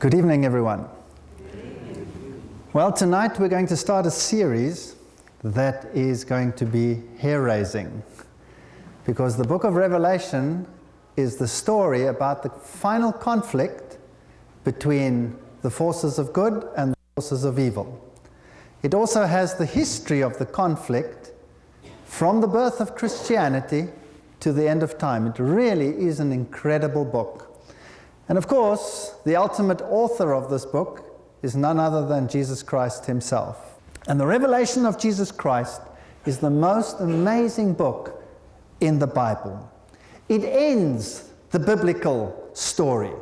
Good evening, everyone. Well, tonight we're going to start a series that is going to be hair-raising, because the book of Revelation is the story about the final conflict between the forces of good and the forces of evil. It also has the history of the conflict from the birth of Christianity to the end of time. It really is an incredible book. And of course, the ultimate author of this book is none other than Jesus Christ himself. And the revelation of Jesus Christ is the most amazing book in the Bible. It ends the biblical story.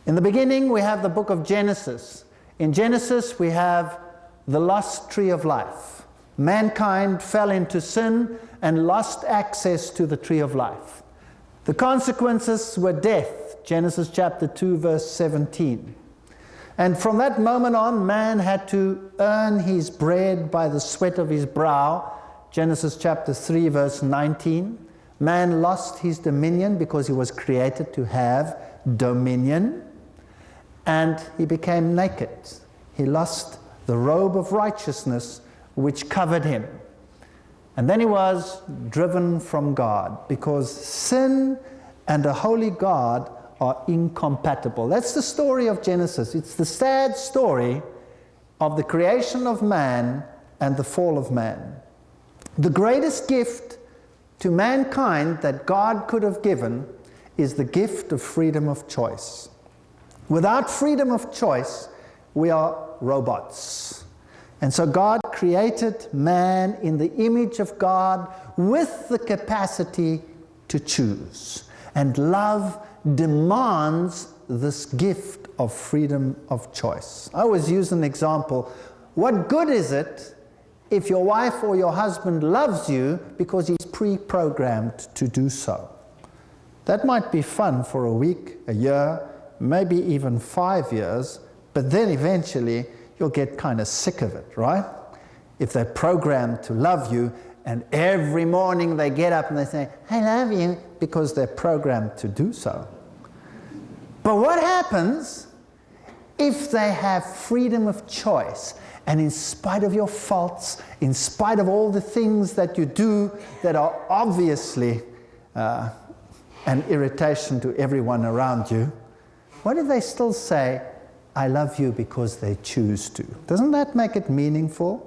In the beginning, we have the book of Genesis. In Genesis, we have the lost tree of life. Mankind fell into sin and lost access to the tree of life. The consequences were death. Genesis chapter 2, verse 17. And from that moment on, man had to earn his bread by the sweat of his brow. Genesis chapter 3, verse 19. Man lost his dominion because he was created to have dominion. And he became naked. He lost the robe of righteousness which covered him. And then he was driven from God, because sin and a holy God are incompatible. That's the story of Genesis. It's the sad story of the creation of man and the fall of man. The greatest gift to mankind that God could have given is the gift of freedom of choice. Without freedom of choice, we are robots. And so God created man in the image of God with the capacity to choose. And love demands this gift of freedom of choice. I always use an example. What good is it if your wife or your husband loves you because he's pre-programmed to do so? That might be fun for a week, a year, maybe even 5 years, but then eventually you'll get kind of sick of it, right? If they're programmed to love you, and every morning they get up and they say, "I love you," because they're programmed to do so. But what happens if they have freedom of choice, and in spite of your faults, in spite of all the things that you do that are obviously an irritation to everyone around you, what do they still say? "I love you," because they choose to. Doesn't that make it meaningful?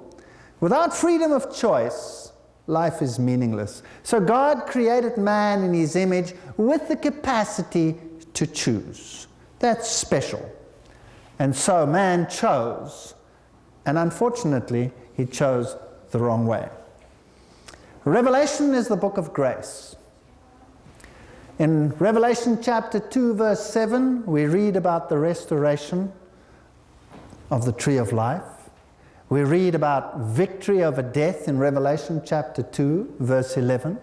Without freedom of choice, life is meaningless. So God created man in his image with the capacity to choose. That's special. And so man chose. And unfortunately, he chose the wrong way. Revelation is the book of grace. In Revelation chapter 2, verse 7, we read about the restoration of the tree of life. We read about victory over death in Revelation chapter 2, verse 11.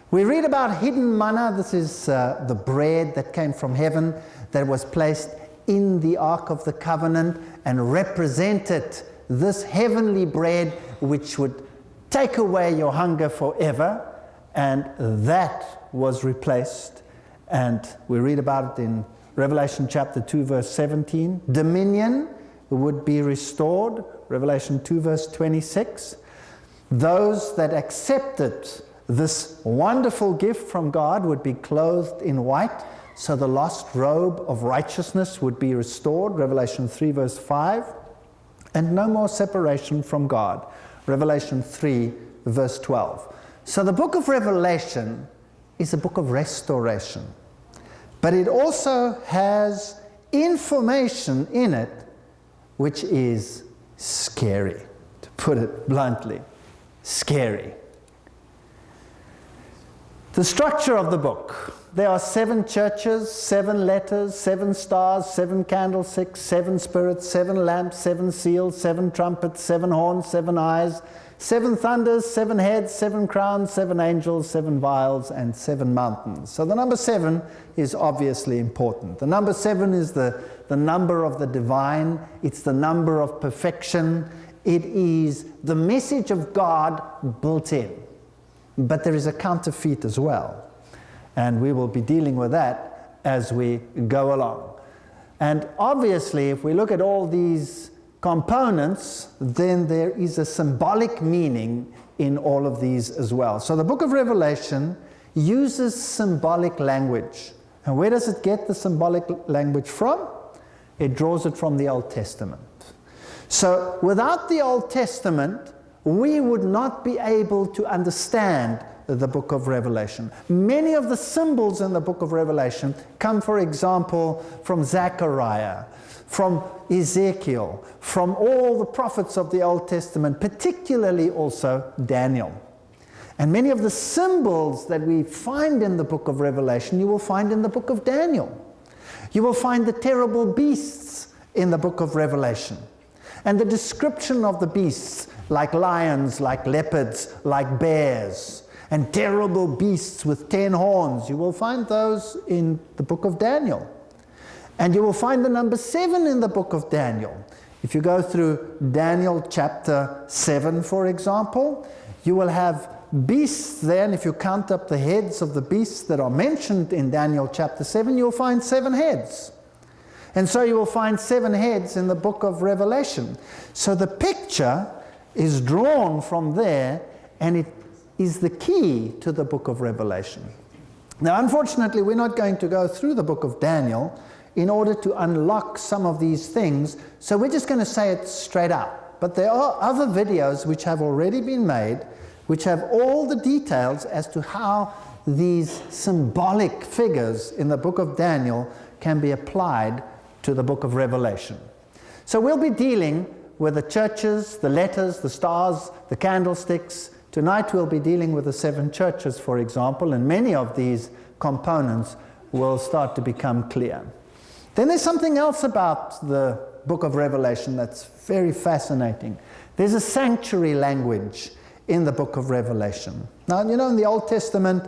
We read about hidden manna. This is the bread that came from heaven that was placed in the Ark of the Covenant and represented this heavenly bread which would take away your hunger forever. And that was replaced. And we read about it in Revelation chapter 2, verse 17. Dominion would be restored. Revelation 2, verse 26. Those that accepted this wonderful gift from God would be clothed in white, so the lost robe of righteousness would be restored. Revelation 3, verse 5. And no more separation from God. Revelation 3, verse 12. So the book of Revelation is a book of restoration. But it also has information in it which is scary, to put it bluntly. Scary. The structure of the book. There are 7 churches, 7 letters, 7 stars, 7 candlesticks, 7 spirits, 7 lamps, 7 seals, 7 trumpets, 7 horns, 7 eyes, 7 thunders, 7 heads, 7 crowns, 7 angels, 7 vials, and 7 mountains. So the number 7 is obviously important. The number 7 is the number of the divine. It's the number of perfection. It is the message of God built in. But there is a counterfeit as well. And we will be dealing with that as we go along. And obviously, if we look at all these components, then there is a symbolic meaning in all of these as well. So the book of Revelation uses symbolic language. And where does it get the symbolic language from? It draws it from the Old Testament. So without the Old Testament, we would not be able to understand the book of Revelation. Many of the symbols in the book of Revelation come, for example, from Zechariah, from Ezekiel, from all the prophets of the Old Testament, particularly also Daniel. And many of the symbols that we find in the book of Revelation, you will find in the book of Daniel. You will find the terrible beasts in the book of Revelation. And the description of the beasts, like lions, like leopards, like bears, and terrible beasts with 10 horns, you will find those in the book of Daniel. And you will find the number 7 in the book of Daniel. If you go through Daniel chapter 7, for example, you will have beasts there, and if you count up the heads of the beasts that are mentioned in Daniel chapter 7, you'll find 7 heads. And so you will find 7 heads in the book of Revelation. So the picture is drawn from there, and it is the key to the book of Revelation. Now, unfortunately, we're not going to go through the book of Daniel in order to unlock some of these things, so we're just going to say it straight out. But there are other videos which have already been made, which have all the details as to how these symbolic figures in the book of Daniel can be applied to the book of Revelation. So we'll be dealing with the churches, the letters, the stars, the candlesticks. Tonight we'll be dealing with the 7 churches, for example, and many of these components will start to become clear. Then there's something else about the book of Revelation that's very fascinating. There's a sanctuary language in the book of Revelation. Now, you know, in the Old Testament,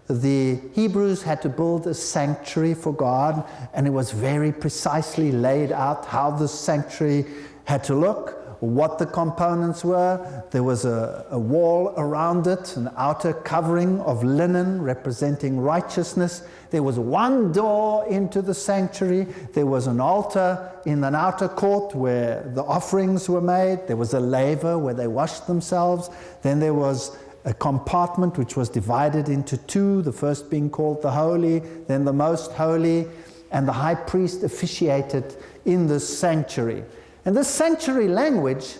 the Hebrews had to build a sanctuary for God, and it was very precisely laid out how the sanctuary had to look, what the components were. There was a wall around it, an outer covering of linen representing righteousness. There was one door into the sanctuary. There was an altar in an outer court where the offerings were made. There was a laver where they washed themselves. Then there was a compartment which was divided into 2, the first being called the Holy, then the Most Holy, and the high priest officiated in this sanctuary. And this sanctuary language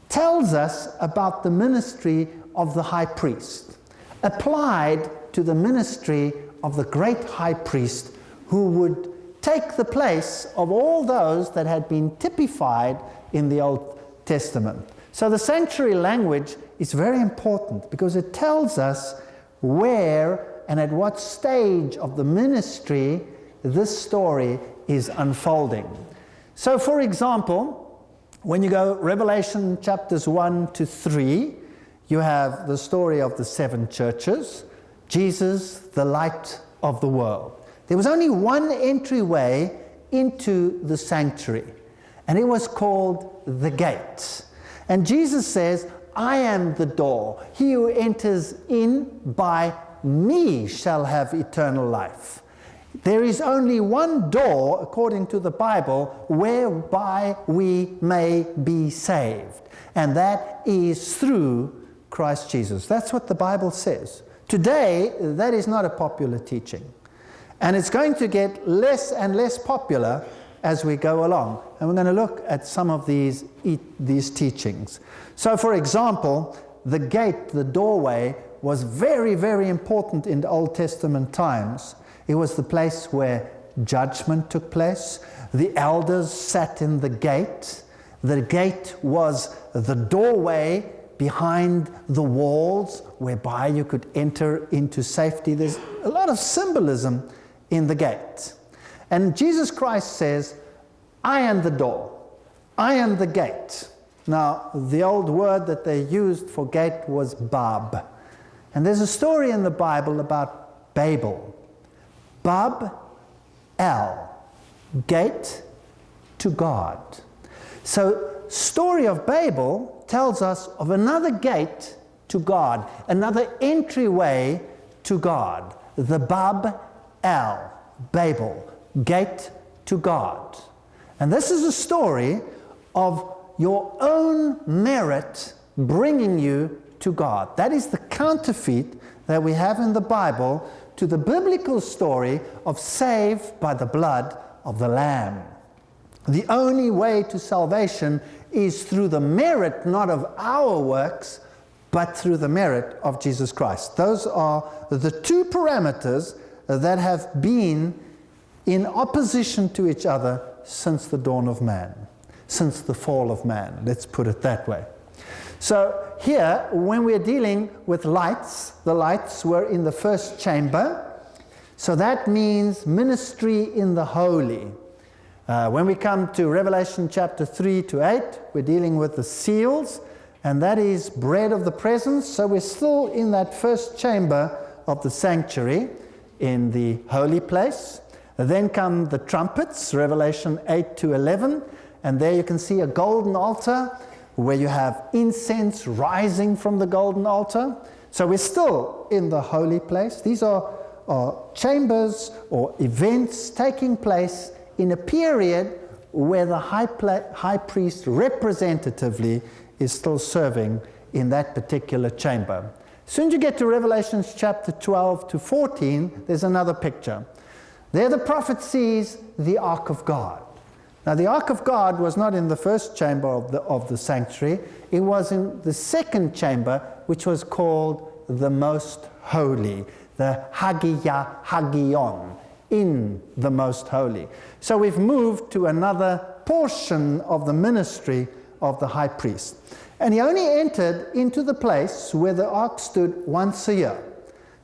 tells us about the ministry of the high priest, applied to the ministry of the great high priest who would take the place of all those that had been typified in the Old Testament. So the sanctuary language is very important because it tells us where and at what stage of the ministry this story is unfolding. So, for example, when you go Revelation chapters 1 to 3, you have the story of the 7 churches, Jesus, the light of the world. There was only one entryway into the sanctuary, and it was called the gate. And Jesus says, I am the door. He who enters in by me shall have eternal life. There is only one door, according to the Bible, whereby we may be saved. And that is through Christ Jesus. That's what the Bible says. Today, that is not a popular teaching. And it's going to get less and less popular as we go along. And we're going to look at some of these teachings. So, for example, the gate, the doorway, was very, very important in the Old Testament times. It was the place where judgment took place. The elders sat in the gate. The gate was the doorway behind the walls whereby you could enter into safety. There's a lot of symbolism in the gate. And Jesus Christ says, I am the door. I am the gate. Now, the old word that they used for gate was bab. And there's a story in the Bible about Babel. Bab, El, gate to God. So, story of Babel tells us of another gate to God, another entryway to God. The Bab, El, Babel, gate to God. And this is a story of your own merit bringing you to God. That is the counterfeit that we have in the Bible to the biblical story of saved by the blood of the Lamb. The only way to salvation is through the merit not of our works, but through the merit of Jesus Christ. Those are the two parameters that have been in opposition to each other since the dawn of man, since the fall of man. Let's put it that way. So here, when we're dealing with lights, the lights were in the first chamber. So that means ministry in the holy. When we come to Revelation chapter 3 to 8, we're dealing with the seals, and that is bread of the presence. So we're still in that first chamber of the sanctuary in the holy place. Then come the trumpets, Revelation 8 to 11, and there you can see a golden altar where you have incense rising from the golden altar. So we're still in the holy place. These are chambers or events taking place in a period where the high priest representatively is still serving in that particular chamber. As soon as you get to Revelation chapter 12 to 14, there's another picture. There the prophet sees the Ark of God. Now the Ark of God was not in the first chamber of the sanctuary. It was in the second chamber, which was called the Most Holy, the Hagia Hagion, in the Most Holy. So we've moved to another portion of the ministry of the high priest. And he only entered into the place where the ark stood once a year.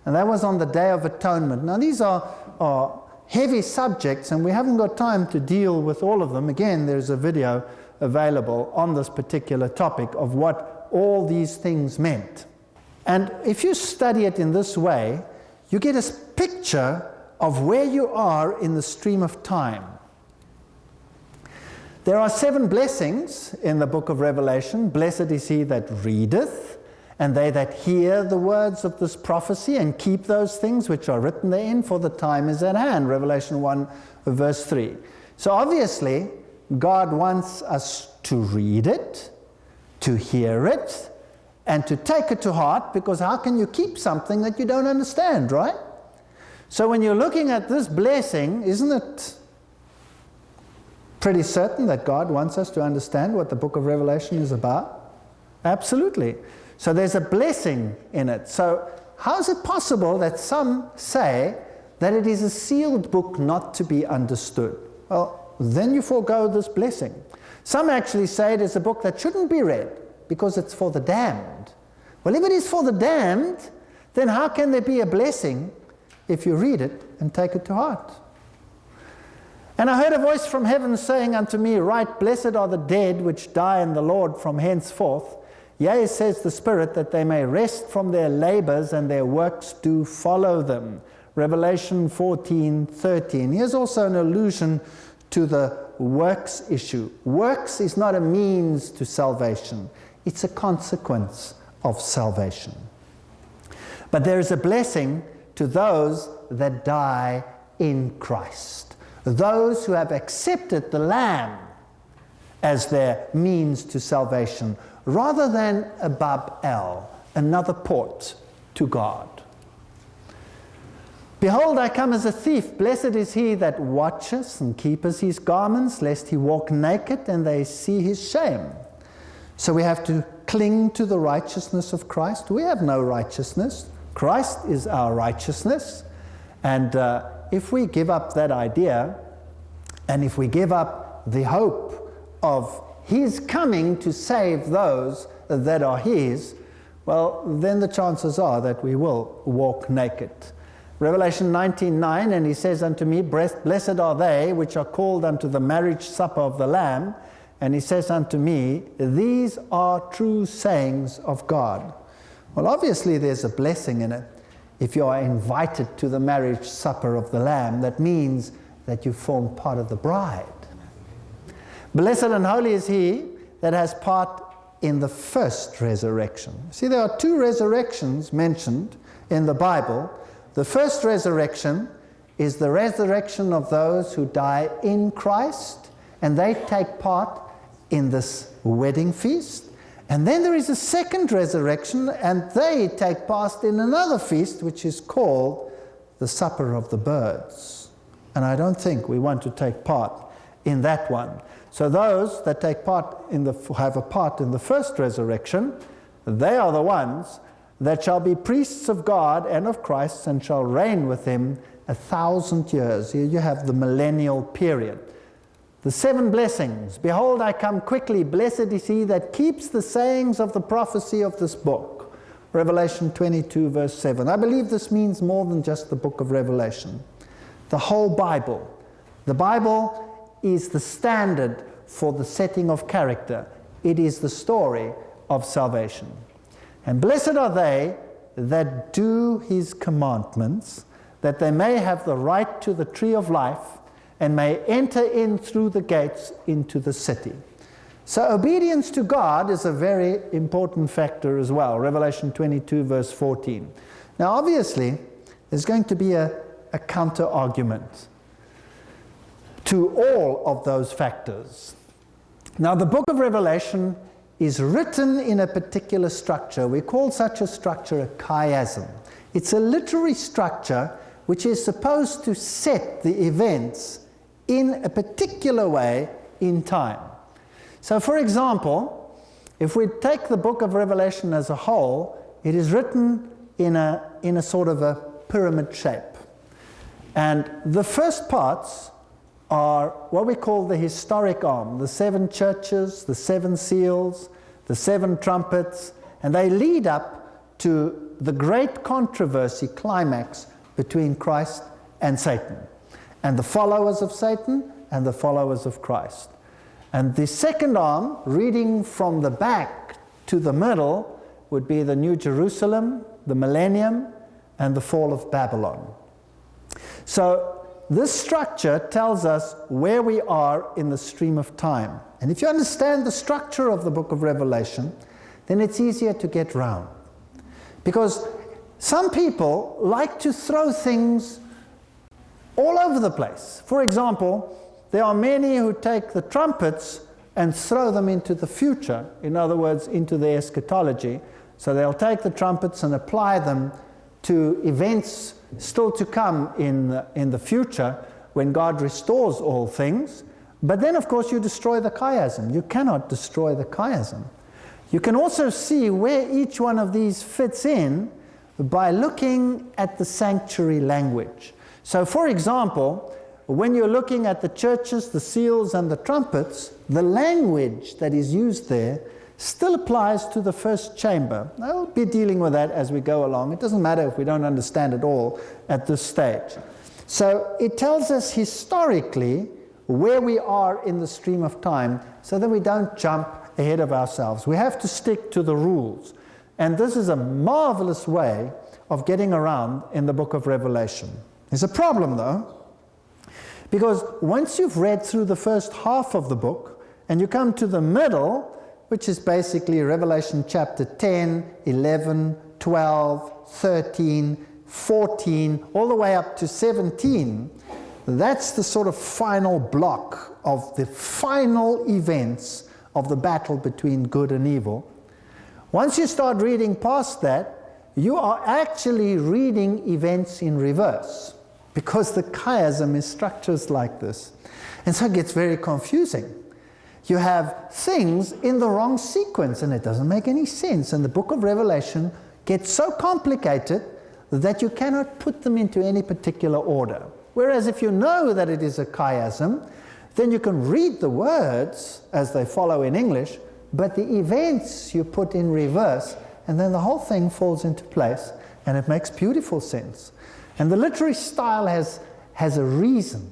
And that was on the Day of Atonement. Now these are heavy subjects, and we haven't got time to deal with all of them. Again, there's a video available on this particular topic of what all these things meant. And if you study it in this way, you get a picture of where you are in the stream of time. There are 7 blessings in the book of Revelation. Blessed is he that readeth, and they that hear the words of this prophecy and keep those things which are written therein, for the time is at hand. Revelation 1 verse 3. So obviously, God wants us to read it, to hear it, and to take it to heart, because how can you keep something that you don't understand, right? So when you're looking at this blessing, isn't it pretty certain that God wants us to understand what the book of Revelation is about? Absolutely. So there's a blessing in it. So how is it possible that some say that it is a sealed book not to be understood? Well, then you forego this blessing. Some actually say it is a book that shouldn't be read because it's for the damned. Well, if it is for the damned, then how can there be a blessing if you read it and take it to heart? And I heard a voice from heaven saying unto me, Write, blessed are the dead which die in the Lord from henceforth. Yea, says the Spirit, that they may rest from their labors, and their works do follow them. Revelation 14:13. Here's also an allusion to the works issue. Works is not a means to salvation. It's a consequence of salvation. But there is a blessing to those that die in Christ. Those who have accepted the Lamb as their means to salvation, rather than a Bab El, another port to God. Behold, I come as a thief. Blessed is he that watcheth and keepeth his garments, lest he walk naked and they see his shame. So we have to cling to the righteousness of Christ. We have no righteousness. Christ is our righteousness. And if we give up that idea, and if we give up the hope of his coming to save those that are his, well, then the chances are that we will walk naked. Revelation 19:9, and he says unto me, Blessed are they which are called unto the marriage supper of the Lamb. And he says unto me, These are true sayings of God. Well, obviously there's a blessing in it. If you are invited to the marriage supper of the Lamb, that means that you form part of the bride. Blessed and holy is he that has part in the first resurrection. See, there are 2 resurrections mentioned in the Bible. The first resurrection is the resurrection of those who die in Christ, and they take part in this wedding feast. And then there is a second resurrection, and they take part in another feast, which is called the Supper of the Birds. And I don't think we want to take part in that one. So those that take part have a part in the first resurrection, they are the ones that shall be priests of God and of Christ, and shall reign with him 1,000 years. Here you have the millennial period. The 7 blessings. Behold, I come quickly. Blessed is he that keeps the sayings of the prophecy of this book. Revelation 22, verse 7. I believe this means more than just the book of Revelation. The whole Bible. The Bible is the standard for the setting of character. It is the story of salvation. And blessed are they that do his commandments, that they may have the right to the tree of life, and may enter in through the gates into the city. So obedience to God is a very important factor as well. Revelation 22, verse 14. Now obviously, there's going to be a counter-argument to all of those factors. Now the book of Revelation is written in a particular structure. We call such a structure a chiasm. It's a literary structure which is supposed to set the events in a particular way in time. So for example, if we take the book of Revelation as a whole, it is written in a sort of a pyramid shape. And the first parts are what we call the historic arm, the 7 churches, the 7 seals, the 7 trumpets, and they lead up to the great controversy climax between Christ and Satan, and the followers of Satan and the followers of Christ. And the second arm, reading from the back to the middle, would be the New Jerusalem, the millennium, and the fall of Babylon. So this structure tells us where we are in the stream of time. And if you understand the structure of the book of Revelation, then it's easier to get round. Because some people like to throw things all over the place. For example, there are many who take the trumpets and throw them into the future, in other words, into the eschatology. So they'll take the trumpets and apply them to events still to come in the future when God restores all things. But then, of course, you destroy the chiasm. You cannot destroy the chiasm. You can also see where each one of these fits in by looking at the sanctuary language. So, for example, when you're looking at the churches, the seals, and the trumpets, the language that is used there still applies to the first chamber. I'll be dealing with that as we go along. It doesn't matter if we don't understand it all at this stage. So it tells us historically where we are in the stream of time so that we don't jump ahead of ourselves. We have to stick to the rules. And this is a marvelous way of getting around in the book of Revelation. There's a problem though, because once you've read through the first half of the book and you come to the middle, which is basically Revelation chapter 10, 11, 12, 13, 14, all the way up to 17, that's the sort of final block of the final events of the battle between good and evil. Once you start reading past that, you are actually reading events in reverse, because the chiasm is structures like this. And so it gets very confusing. You have things in the wrong sequence, and it doesn't make any sense. And the book of Revelation gets so complicated that you cannot put them into any particular order. Whereas if you know that it is a chiasm, then you can read the words as they follow in English, but the events you put in reverse, and then the whole thing falls into place, and it makes beautiful sense. And the literary style has a reason.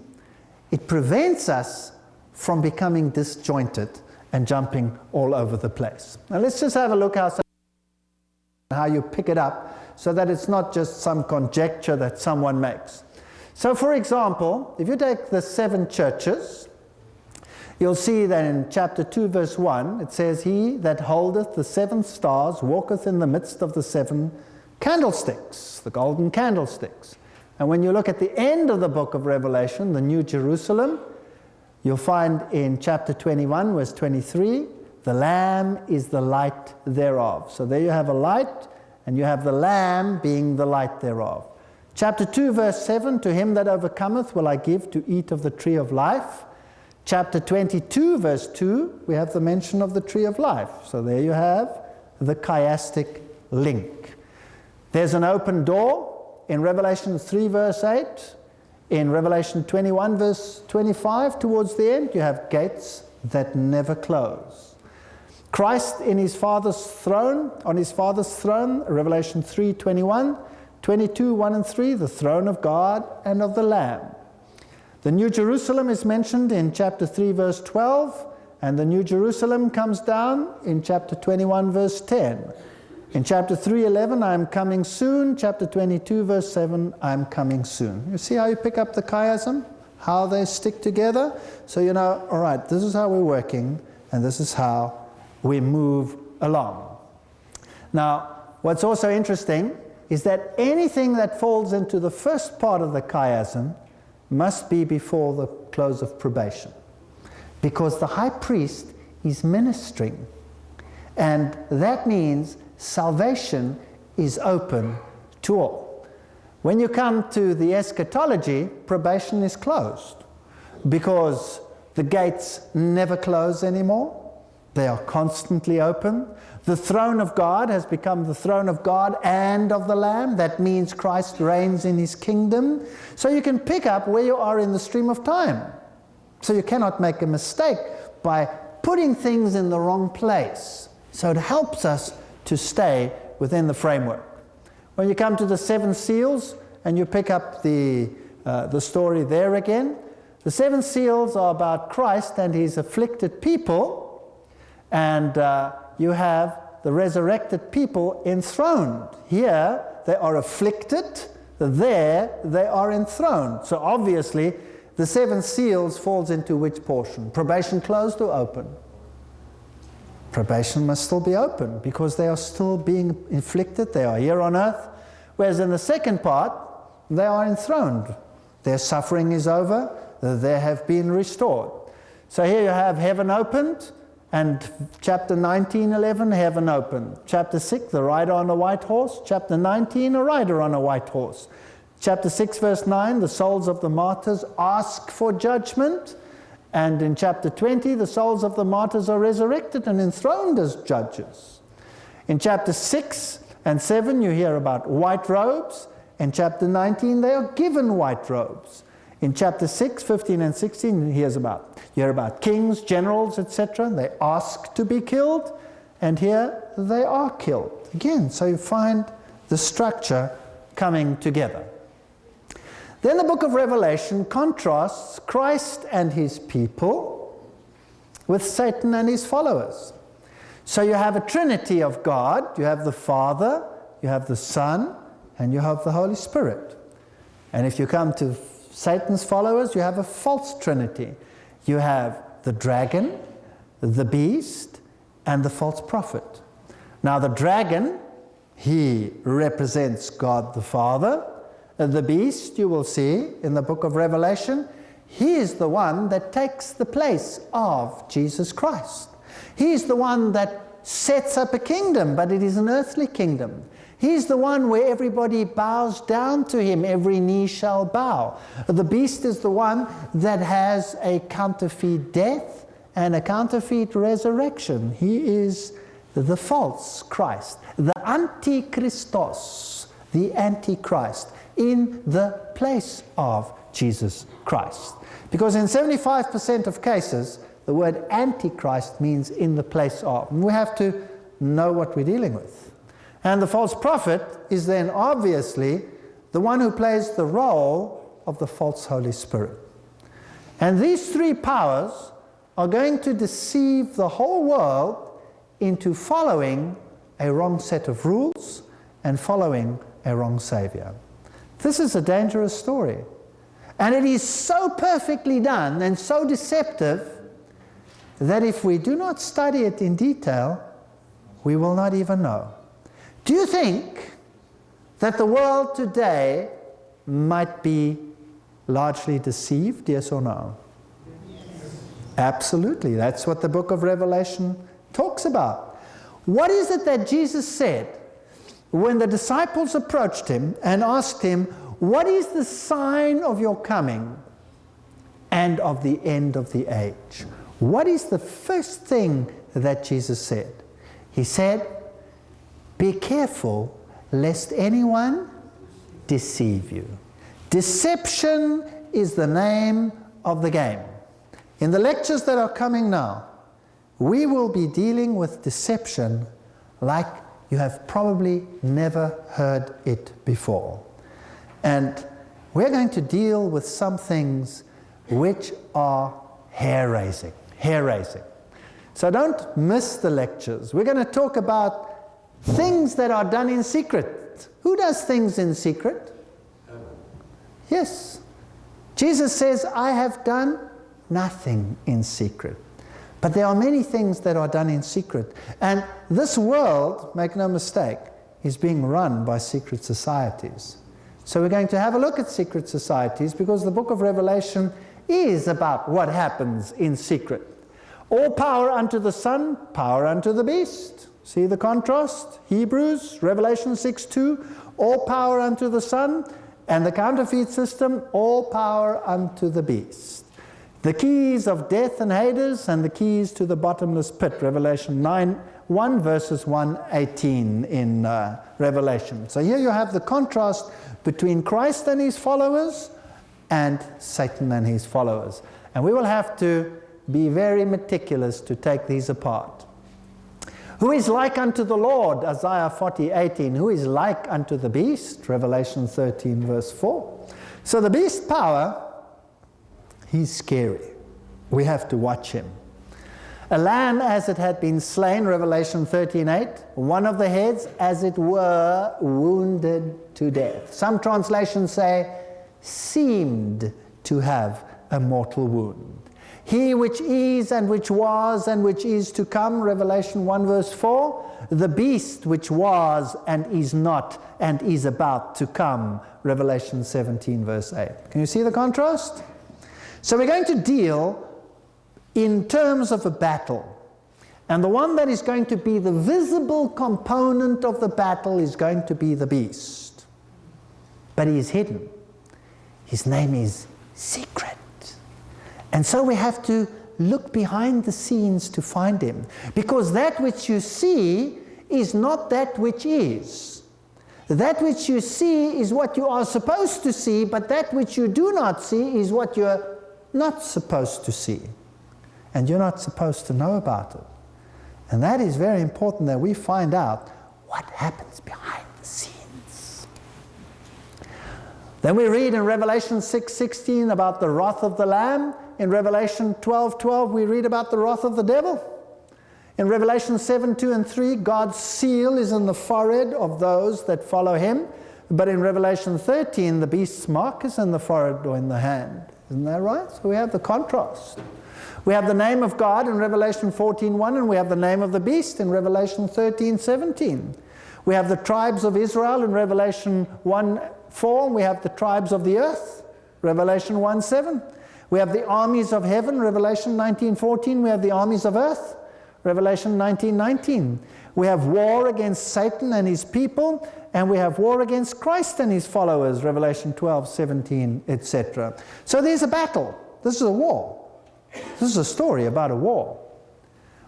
It prevents us from becoming disjointed and jumping all over the place. Now let's just have a look how you pick it up so that it's not just some conjecture that someone makes. So for example, if you take the 7 churches, you'll see that in chapter 2 verse 1 it says, "He that holdeth the 7 stars walketh in the midst of the 7 candlesticks," the golden candlesticks. And when you look at the end of the book of Revelation, the New Jerusalem, you'll find in chapter 21, verse 23, the Lamb is the light thereof. So there you have a light, and you have the Lamb being the light thereof. Chapter 2, verse 7, to him that overcometh will I give to eat of the tree of life. Chapter 22, verse 2, we have the mention of the tree of life. So there you have the chiastic link. There's an open door in Revelation 3, verse 8. In Revelation 21, verse 25, towards the end, you have gates that never close. Christ in his Father's throne, on his Father's throne, Revelation 3, 21, 22, 1 and 3, the throne of God and of the Lamb. The New Jerusalem is mentioned in chapter 3, verse 12, and the New Jerusalem comes down in chapter 21, verse 10. In chapter 3, 11, I am coming soon. Chapter 22, verse 7, I am coming soon. You see how you pick up the chiasm? How they stick together? So you know, all right, this is how we're working, and this is how we move along. Now, what's also interesting is that anything that falls into the first part of the chiasm must be before the close of probation, because the high priest is ministering, and that means salvation is open to all. When you come to the eschatology, probation is closed, because the gates never close anymore. They are constantly open. The throne of God has become the throne of God and of the Lamb. That means Christ reigns in his kingdom. So you can pick up where you are in the stream of time. So you cannot make a mistake by putting things in the wrong place. So it helps us to stay within the framework. When you come to the 7 seals and you pick up the story there again, the 7 seals are about Christ and his afflicted people. And you have the resurrected people enthroned. Here they are afflicted, there they are enthroned. So obviously the 7 seals falls into which portion? Probation closed or open? Probation must still be open, because they are still being inflicted, they are here on earth. Whereas in the second part, they are enthroned. Their suffering is over, they have been restored. So here you have heaven opened, and chapter 19, 11, heaven opened. Chapter 6, the rider on a white horse. Chapter 19, a rider on a white horse. Chapter 6, verse 9, the souls of the martyrs ask for judgment. And in chapter 20, the souls of the martyrs are resurrected and enthroned as judges. In chapter 6 and 7, you hear about white robes. In chapter 19, they are given white robes. In chapter 6, 15 and 16, you hear about kings, generals, etc. They ask to be killed, and here they are killed. Again, so you find the structure coming together. Then the book of Revelation contrasts Christ and his people with Satan and his followers. So you have a trinity of God. You have the Father, you have the Son, and you have the Holy Spirit. And if you come to Satan's followers, you have a false trinity. You have the dragon, the beast, and the false prophet. Now the dragon, he represents God the Father. The beast, you will see in the book of Revelation, he is the one that takes the place of Jesus Christ. He is the one that sets up a kingdom, but it is an earthly kingdom. He's the one where everybody bows down to him, every knee shall bow. The beast is the one that has a counterfeit death and a counterfeit resurrection. He is the false Christ, the Antichristos, the Antichrist, in the place of Jesus Christ. Because in 75% of cases, the word Antichrist means in the place of. And we have to know what we're dealing with. And the false prophet is then obviously the one who plays the role of the false Holy Spirit. And these 3 powers are going to deceive the whole world into following a wrong set of rules and following a wrong Savior. This is a dangerous story. And it is so perfectly done and so deceptive that if we do not study it in detail, we will not even know. Do you think that the world today might be largely deceived, yes or no? Absolutely. That's what the book of Revelation talks about. What is it that Jesus said when the disciples approached him and asked him, what is the sign of your coming and of the end of the age? What is the first thing that Jesus said? He said, be careful lest anyone deceive you. Deception is the name of the game. In the lectures that are coming now, we will be dealing with deception like you have probably never heard it before. And we're going to deal with some things which are hair-raising. Hair-raising. So don't miss the lectures. We're going to talk about things that are done in secret. Who does things in secret? Yes. Jesus says, I have done nothing in secret. But there are many things that are done in secret. And this world, make no mistake, is being run by secret societies. So we're going to have a look at secret societies because the book of Revelation is about what happens in secret. All power unto the Son, power unto the beast. See the contrast? Hebrews, Revelation 6:2, all power unto the Son, and the counterfeit system, all power unto the beast. The keys of death and Hades and the keys to the bottomless pit, Revelation 9:1 verses 1:18 in Revelation. So here you have the contrast between Christ and his followers and Satan and his followers. And we will have to be very meticulous to take these apart. Who is like unto the Lord? Isaiah 40:18. Who is like unto the beast? Revelation 13 verse 4. So the beast power, he's scary. We have to watch him. A lamb as it had been slain, Revelation 13:8. One of the heads as it were wounded to death. Some translations say seemed to have a mortal wound. He which is and which was and which is to come, Revelation 1 verse 4. The beast which was and is not and is about to come, Revelation 17 verse 8. Can you see the contrast? So we're going to deal in terms of a battle. And the one that is going to be the visible component of the battle is going to be the beast. But he is hidden. His name is secret. And so we have to look behind the scenes to find him. Because that which you see is not that which is. That which you see is what you are supposed to see, but that which you do not see is what you're not supposed to see. And you're not supposed to know about it. And that is very important that we find out what happens behind the scenes. Then we read in Revelation 6:16 about the wrath of the Lamb. In Revelation 12:12 we read about the wrath of the devil. In Revelation 7:2 and 3, God's seal is in the forehead of those that follow him. But in Revelation 13, the beast's mark is in the forehead or in the hand. Isn't that right? So we have the contrast. We have the name of God in Revelation 14:1, and we have the name of the beast in Revelation 13:17. We have the tribes of Israel in Revelation 1:4, and we have the tribes of the earth, Revelation 1:7. We have the armies of heaven, Revelation 19:14. We have the armies of earth, Revelation 19:19. We have war against Satan and his people, and we have war against Christ and his followers, Revelation 12:17, etc. So there's a battle. This is a war. This is a story about a war.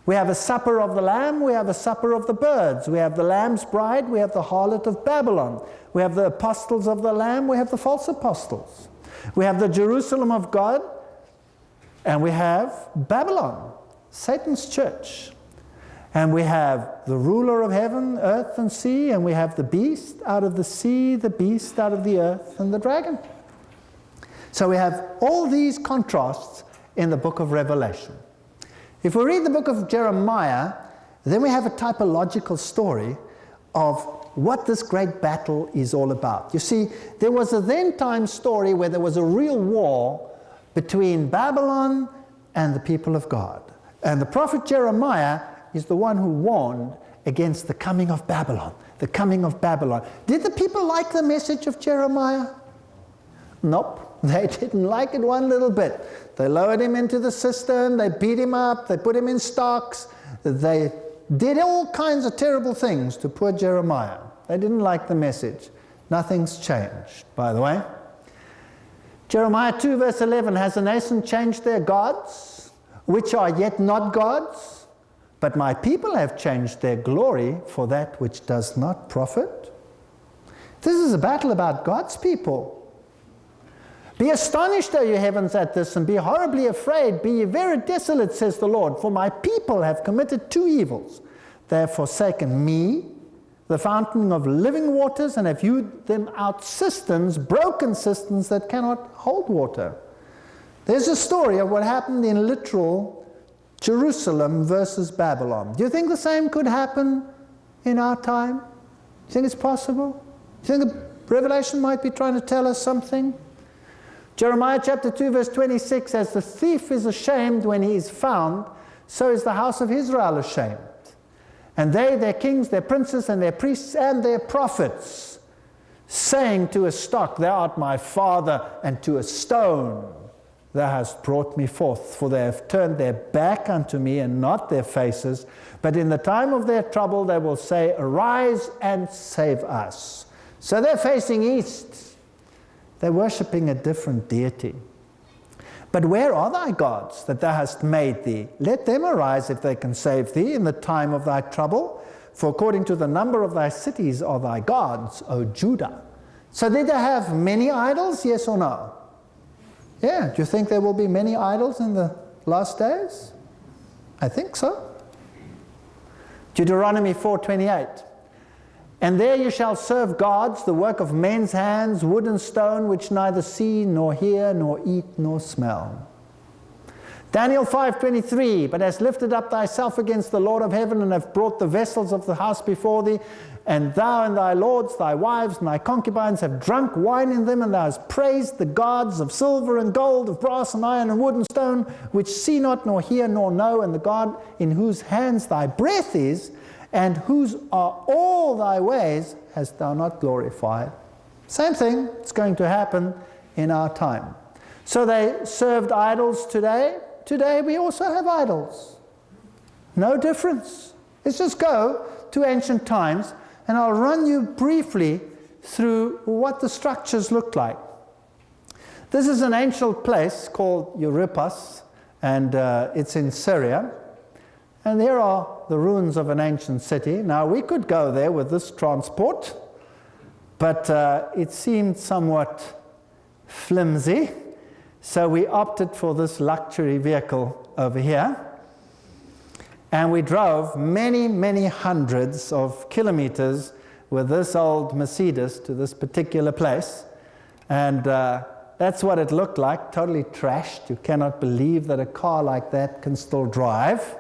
We have a supper of the Lamb, we have a supper of the birds. We have the Lamb's bride, we have the harlot of Babylon. We have the apostles of the Lamb, we have the false apostles. We have the Jerusalem of God, and we have Babylon, Satan's church. And we have the ruler of heaven, earth, and sea, and we have the beast out of the sea, the beast out of the earth, and the dragon. So we have all these contrasts in the book of Revelation. If we read the book of Jeremiah, then we have a typological story of what this great battle is all about. You see, there was a then time story where there was a real war between Babylon and the people of God. And the prophet Jeremiah is the one who warned against the coming of Babylon, the coming of Babylon. Did the people like the message of Jeremiah? Nope, they didn't like it one little bit. They lowered him into the cistern, they beat him up, they put him in stocks, they did all kinds of terrible things to poor Jeremiah. They didn't like the message. Nothing's changed, by the way. Jeremiah 2 verse 11, has the nation changed their gods, which are yet not gods? But my people have changed their glory for that which does not profit. This is a battle about God's people. Be astonished, O you heavens, at this, and be horribly afraid. Be ye very desolate, says the Lord, for my people have committed two evils. They have forsaken me, the fountain of living waters, and have hewed them out cisterns, broken cisterns that cannot hold water. There's a story of what happened in literal Jerusalem versus Babylon. Do you think the same could happen in our time? Do you think it's possible? Do you think the Revelation might be trying to tell us something? Jeremiah chapter 2 verse 26 says, the thief is ashamed when he is found, so is the house of Israel ashamed. And they, their kings, their princes, and their priests, and their prophets, saying to a stock, thou art my father, and to a stone, thou hast brought me forth. For they have turned their back unto me, and not their faces. But in the time of their trouble they will say, arise and save us. So they're facing east. They're worshipping a different deity. But where are thy gods that thou hast made thee? Let them arise if they can save thee in the time of thy trouble. For according to the number of thy cities are thy gods, O Judah. So did they have many idols, yes or no? Yeah, do you think there will be many idols in the last days? I think so. Deuteronomy 4:28. And there you shall serve gods, the work of men's hands, wood and stone, which neither see, nor hear, nor eat, nor smell. Daniel 5:23, but hast lifted up thyself against the Lord of heaven, and have brought the vessels of the house before thee, and thou and thy lords, thy wives, and thy concubines have drunk wine in them, and thou hast praised the gods of silver and gold, of brass and iron and wood and stone, which see not, nor hear, nor know, and the God in whose hands thy breath is, and whose are all thy ways, hast thou not glorified. Same thing, it's going to happen in our time. So they served idols today. Today we also have idols. No difference. Let's just go to ancient times, and I'll run you briefly through what the structures looked like. This is an ancient place called Euripus, and it's in Syria. And here are the ruins of an ancient city. Now, we could go there with this transport, but it seemed somewhat flimsy, so we opted for this luxury vehicle over here. And we drove many, many hundreds of kilometers with this old Mercedes to this particular place. And that's what it looked like, totally trashed. You cannot believe that a car like that can still drive.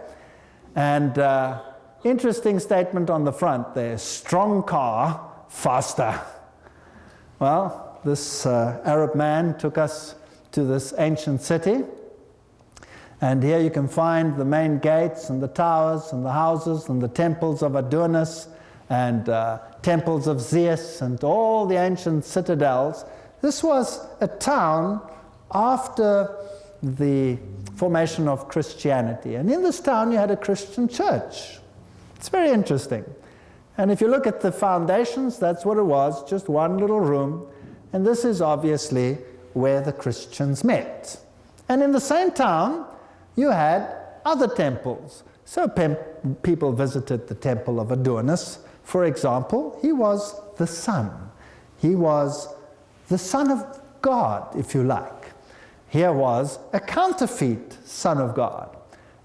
And interesting statement on the front there, strong car, faster. Well, this Arab man took us to this ancient city. And here you can find the main gates and the towers and the houses and the temples of Adonis and temples of Zeus and all the ancient citadels. This was a town after the formation of Christianity. And in this town you had a Christian church. It's very interesting. And if you look at the foundations, that's what it was, just one little room. And this is obviously where the Christians met. And in the same town, you had other temples. So people visited the temple of Adonis. For example, he was the sun. He was the Son of God, if you like. Here was a counterfeit Son of God.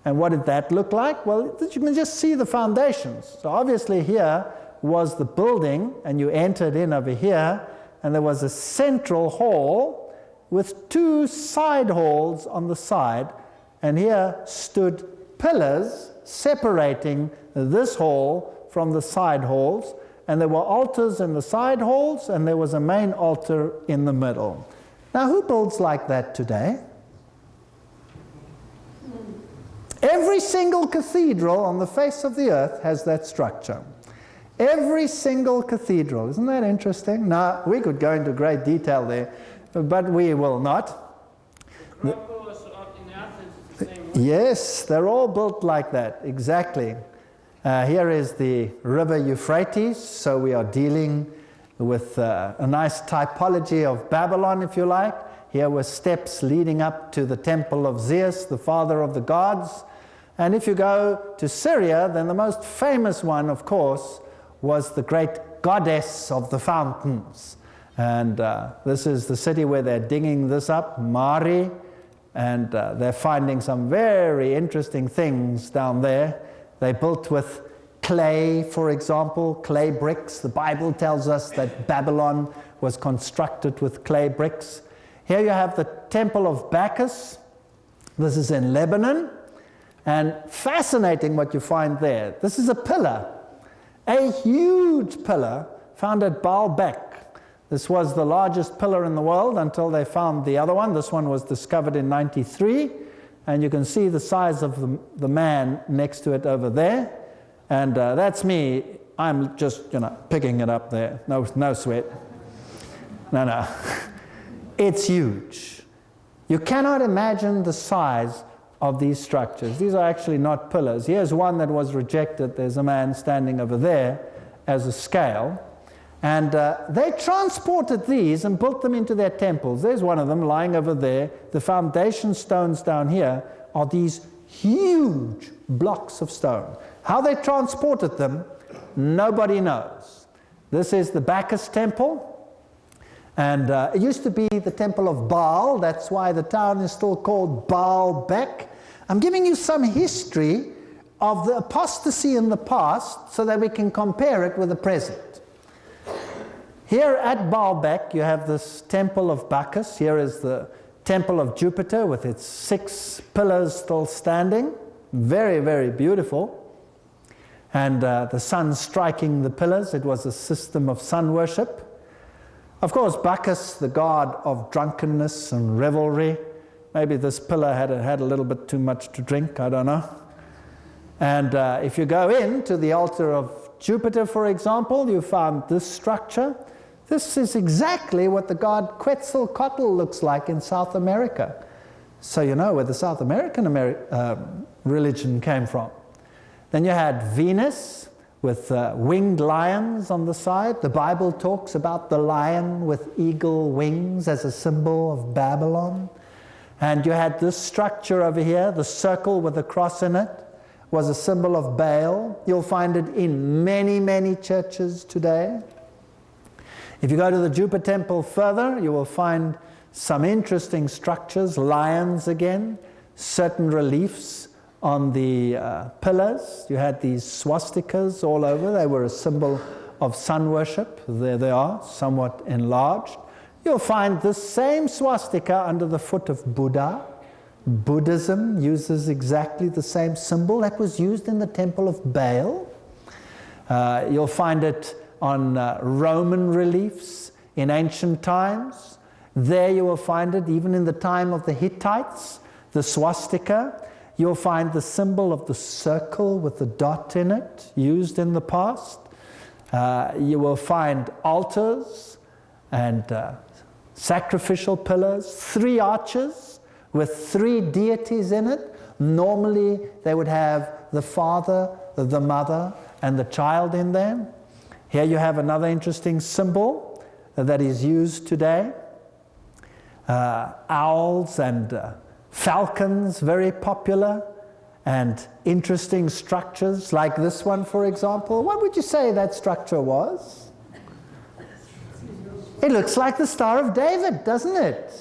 And what did that look like? Well, you can just see the foundations. So obviously here was the building, and you entered in over here, and there was a central hall with two side halls on the side, and here stood pillars separating this hall from the side halls, and there were altars in the side halls, and there was a main altar in the middle. Now, who builds like that today? Every single cathedral on the face of the earth has that structure. Every single cathedral. Isn't that interesting? Now, we could go into great detail there. but we will not. Yes, they're all built like that, exactly. Here is the river Euphrates, so we are dealing with a nice typology of Babylon, if you like. Here were steps leading up to the temple of Zeus, the father of the gods. And if you go to Syria, then the most famous one, of course, was the great goddess of the fountains. And this is the city where they're digging this up, Mari, and they're finding some very interesting things down there. They built with clay, for example, clay bricks. The Bible tells us that Babylon was constructed with clay bricks. Here you have the temple of Bacchus. This is in Lebanon. And fascinating what you find there. This is a pillar, a huge pillar found at Baalbek. This was the largest pillar in the world until they found the other one. This one was discovered in 93. And you can see the size of the man next to it over there. And that's me. I'm just, picking it up there. No sweat. No. It's huge. You cannot imagine the size of these structures. These are actually not pillars. Here's one that was rejected. There's a man standing over there as a scale. And they transported these and built them into their temples. There's one of them lying over there. The foundation stones down here are these huge blocks of stone. How they transported them, nobody knows. This is the Bacchus temple. And it used to be the temple of Baal. That's why the town is still called Baalbek. I'm giving you some history of the apostasy in the past so that we can compare it with the present. Here at Baalbek, you have this temple of Bacchus. Here is the temple of Jupiter with its 6 pillars still standing. Very, very beautiful. And the sun striking the pillars. It was a system of sun worship. Of course, Bacchus, the god of drunkenness and revelry. Maybe this pillar had a little bit too much to drink, I don't know. And if you go into the altar of Jupiter, for example, you found this structure. This is exactly what the god Quetzalcoatl looks like in South America. So you know where the South American religion came from. Then you had Venus with winged lions on the side. The Bible talks about the lion with eagle wings as a symbol of Babylon. And you had this structure over here, the circle with a cross in it, was a symbol of Baal. You'll find it in many, many churches today. If you go to the Jupiter temple further, you will find some interesting structures, lions again, certain reliefs on the pillars. You had these swastikas all over. They were a symbol of sun worship. There they are, somewhat enlarged. You'll find this same swastika under the foot of Buddha. Buddhism uses exactly the same symbol that was used in the temple of Baal. You'll find it on Roman reliefs in ancient times. There you will find it even in the time of the Hittites, the swastika. You'll find the symbol of the circle with the dot in it, used in the past. You will find altars and sacrificial pillars, 3 arches with 3 deities in it. Normally they would have the father, the mother, and the child in them. Here you have another interesting symbol that is used today. Owls and falcons, very popular, and interesting structures like this one, for example. What would you say that structure was? It looks like the Star of David, doesn't it?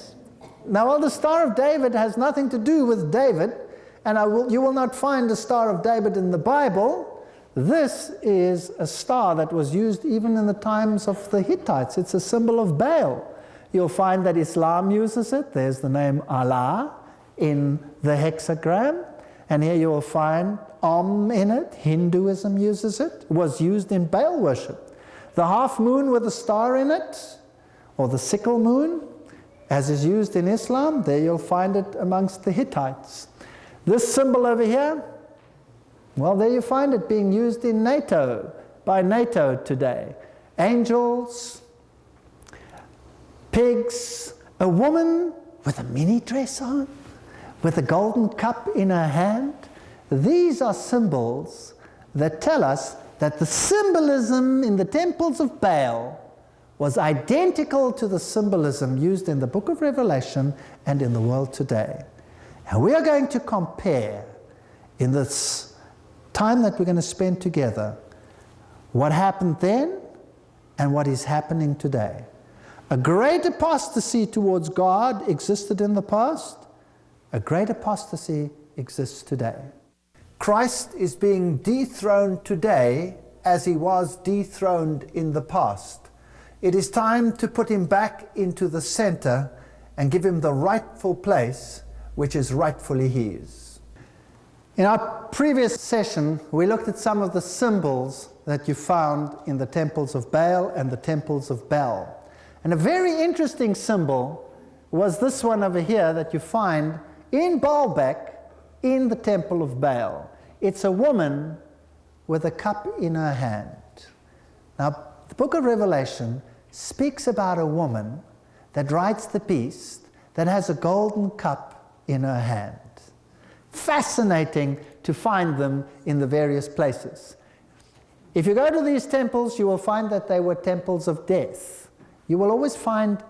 Now, well, the Star of David has nothing to do with David, and you will not find the Star of David in the Bible. This is a star that was used even in the times of the Hittites. It's a symbol of Baal. You'll find that Islam uses it. There's the name Allah in the hexagram. And here you will find in it. Hinduism uses it. It was used in Baal worship. The half moon with a star in it, or the sickle moon, as is used in Islam, there you'll find it amongst the Hittites. This symbol over here, well, there you find it being used in NATO, by NATO today. Angels, pigs, A woman with a mini dress on, with a golden cup in her hand. These are symbols that tell us that the symbolism in the temples of Baal was identical to the symbolism used in the book of Revelation and in the world today. And we are going to compare, in this time that we're going to spend together, what happened then and what is happening today. A great apostasy towards God existed in the past. A great apostasy exists today. Christ is being dethroned today as he was dethroned in the past. It is time to put him back into the center and give him the rightful place which is rightfully his. In our previous session, we looked at some of the symbols that you found in the temples of Baal and the temples of Bel. And a very interesting symbol was this one over here that you find in Baalbek in the temple of Baal. It's a woman with a cup in her hand. Now, the book of Revelation speaks about a woman that rides the beast that has a golden cup in her hand. Fascinating to find them in the various places. If you go to these temples, you will find that they were temples of death. You will always find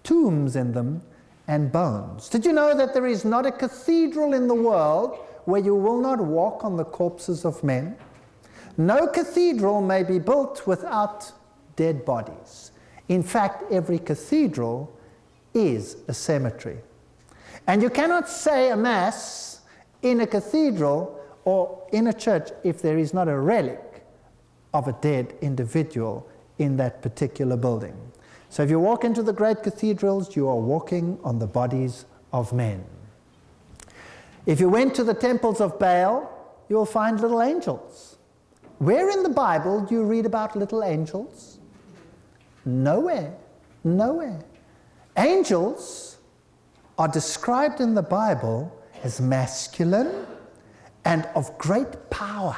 tombs in them and bones. Did you know that there is not a cathedral in the world where you will not walk on the corpses of men? No cathedral may be built without dead bodies. In fact, every cathedral is a cemetery. And you cannot say a mass in a cathedral or in a church if there is not a relic of a dead individual in that particular building. So if you walk into the great cathedrals, you are walking on the bodies of men. If you went to the temples of Baal, you will find little angels. Where in the Bible do you read about little angels? Nowhere. Nowhere. Angels are described in the Bible as masculine and of great power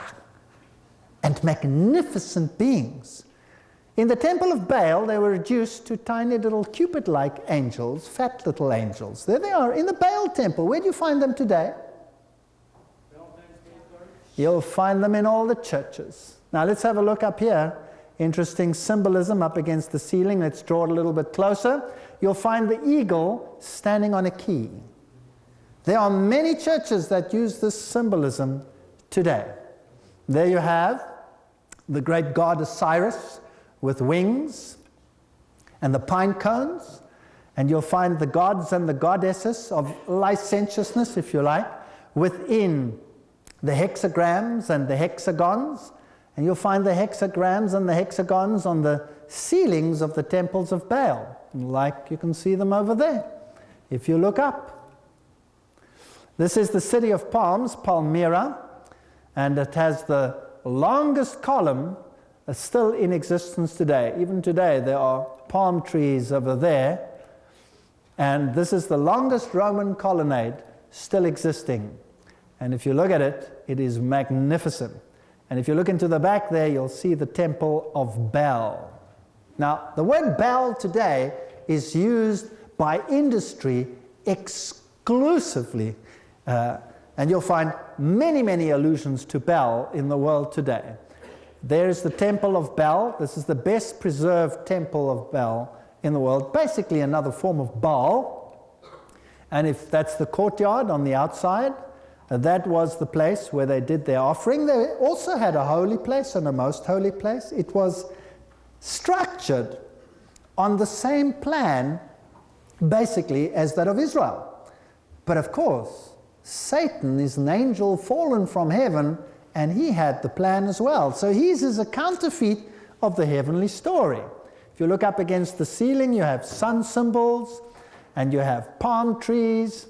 and magnificent beings. In the temple of Baal, they were reduced to tiny little Cupid-like angels, fat little angels. There they are in the Baal temple. Where do you find them today? You'll find them in all the churches. Now let's have a look up here. Interesting symbolism up against the ceiling. Let's draw it a little bit closer. You'll find the eagle standing on a key. There are many churches that use this symbolism today. There you have the great god Osiris with wings and the pine cones, and you'll find the gods and the goddesses of licentiousness, if you like, within the hexagrams and the hexagons, and you'll find the hexagrams and the hexagons on the ceilings of the temples of Baal, like you can see them over there if you look up. This is the city of palms, Palmyra, and it has the longest column still in existence today. Even today there are palm trees over there, and this is the longest Roman colonnade still existing. And if you look at it, it is magnificent. And if you look into the back there, you'll see the temple of Baal. Now, the word Baal today is used by industry exclusively, and you'll find many, many allusions to Baal in the world today. There's the temple of Baal. This is the best preserved temple of Baal in the world, basically another form of Baal. And if that's the courtyard on the outside, that was the place where they did their offering. They also had a holy place and a most holy place. It was structured on the same plan, basically, as that of Israel. But of course, Satan is an angel fallen from heaven, and he had the plan as well. So his is a counterfeit of the heavenly story. If you look up against the ceiling, you have sun symbols, and you have palm trees,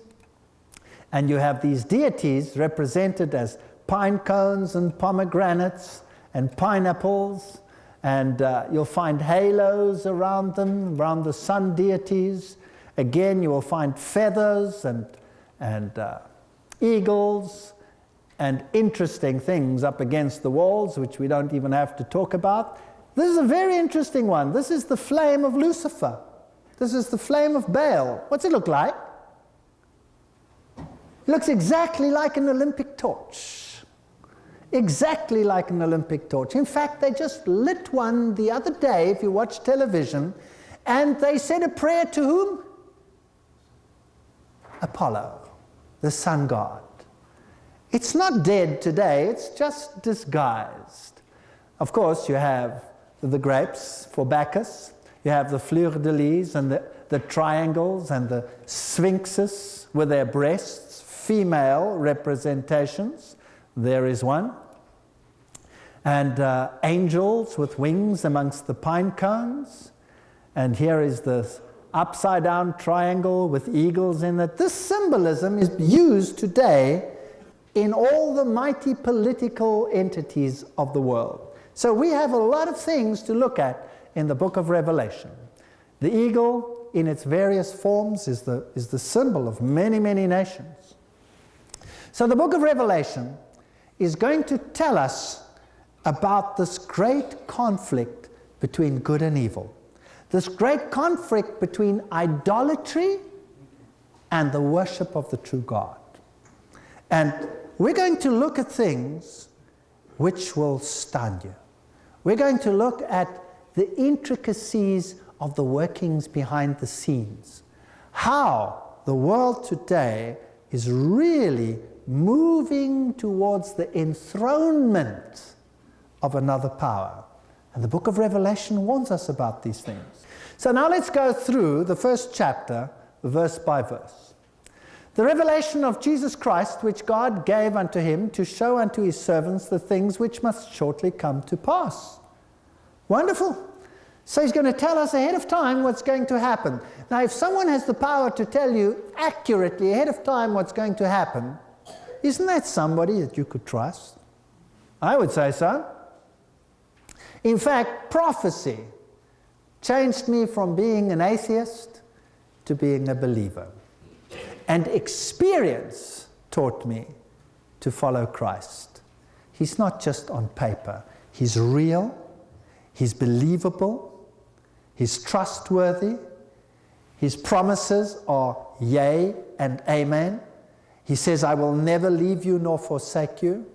and you have these deities represented as pine cones and pomegranates and pineapples, and you'll find halos around them, around the sun deities. Again, you will find feathers and eagles and interesting things up against the walls, which we don't even have to talk about. This is a very interesting one. This is the flame of Lucifer. This is the flame of Baal. What's it look like? It looks exactly like an Olympic torch. Exactly like an Olympic torch. In fact, they just lit one the other day, if you watch television, and they said a prayer to whom? Apollo, the sun god. It's not dead today, it's just disguised. Of course, you have the grapes for Bacchus, you have the fleur-de-lis and the triangles and the sphinxes with their breasts, female representations. There is one. And angels with wings amongst the pine cones. And here is the upside-down triangle with eagles in it. This symbolism is used today in all the mighty political entities of the world. So we have a lot of things to look at in the book of Revelation. The eagle, in its various forms, is the symbol of many, many nations. So the book of Revelation is going to tell us about this great conflict between good and evil. This great conflict between idolatry and the worship of the true God. And we're going to look at things which will stun you. We're going to look at the intricacies of the workings behind the scenes. How the world today is really moving towards the enthronement of another power. And the book of Revelation warns us about these things. So now let's go through the first chapter, verse by verse. The revelation of Jesus Christ, which God gave unto him to show unto his servants the things which must shortly come to pass. Wonderful. So he's going to tell us ahead of time what's going to happen. Now, if someone has the power to tell you accurately ahead of time what's going to happen, isn't that somebody that you could trust? I would say so. In fact, prophecy changed me from being an atheist to being a believer. And experience taught me to follow Christ. He's not just on paper. He's real. He's believable. He's trustworthy. His promises are yea and amen. He says, I will never leave you nor forsake you.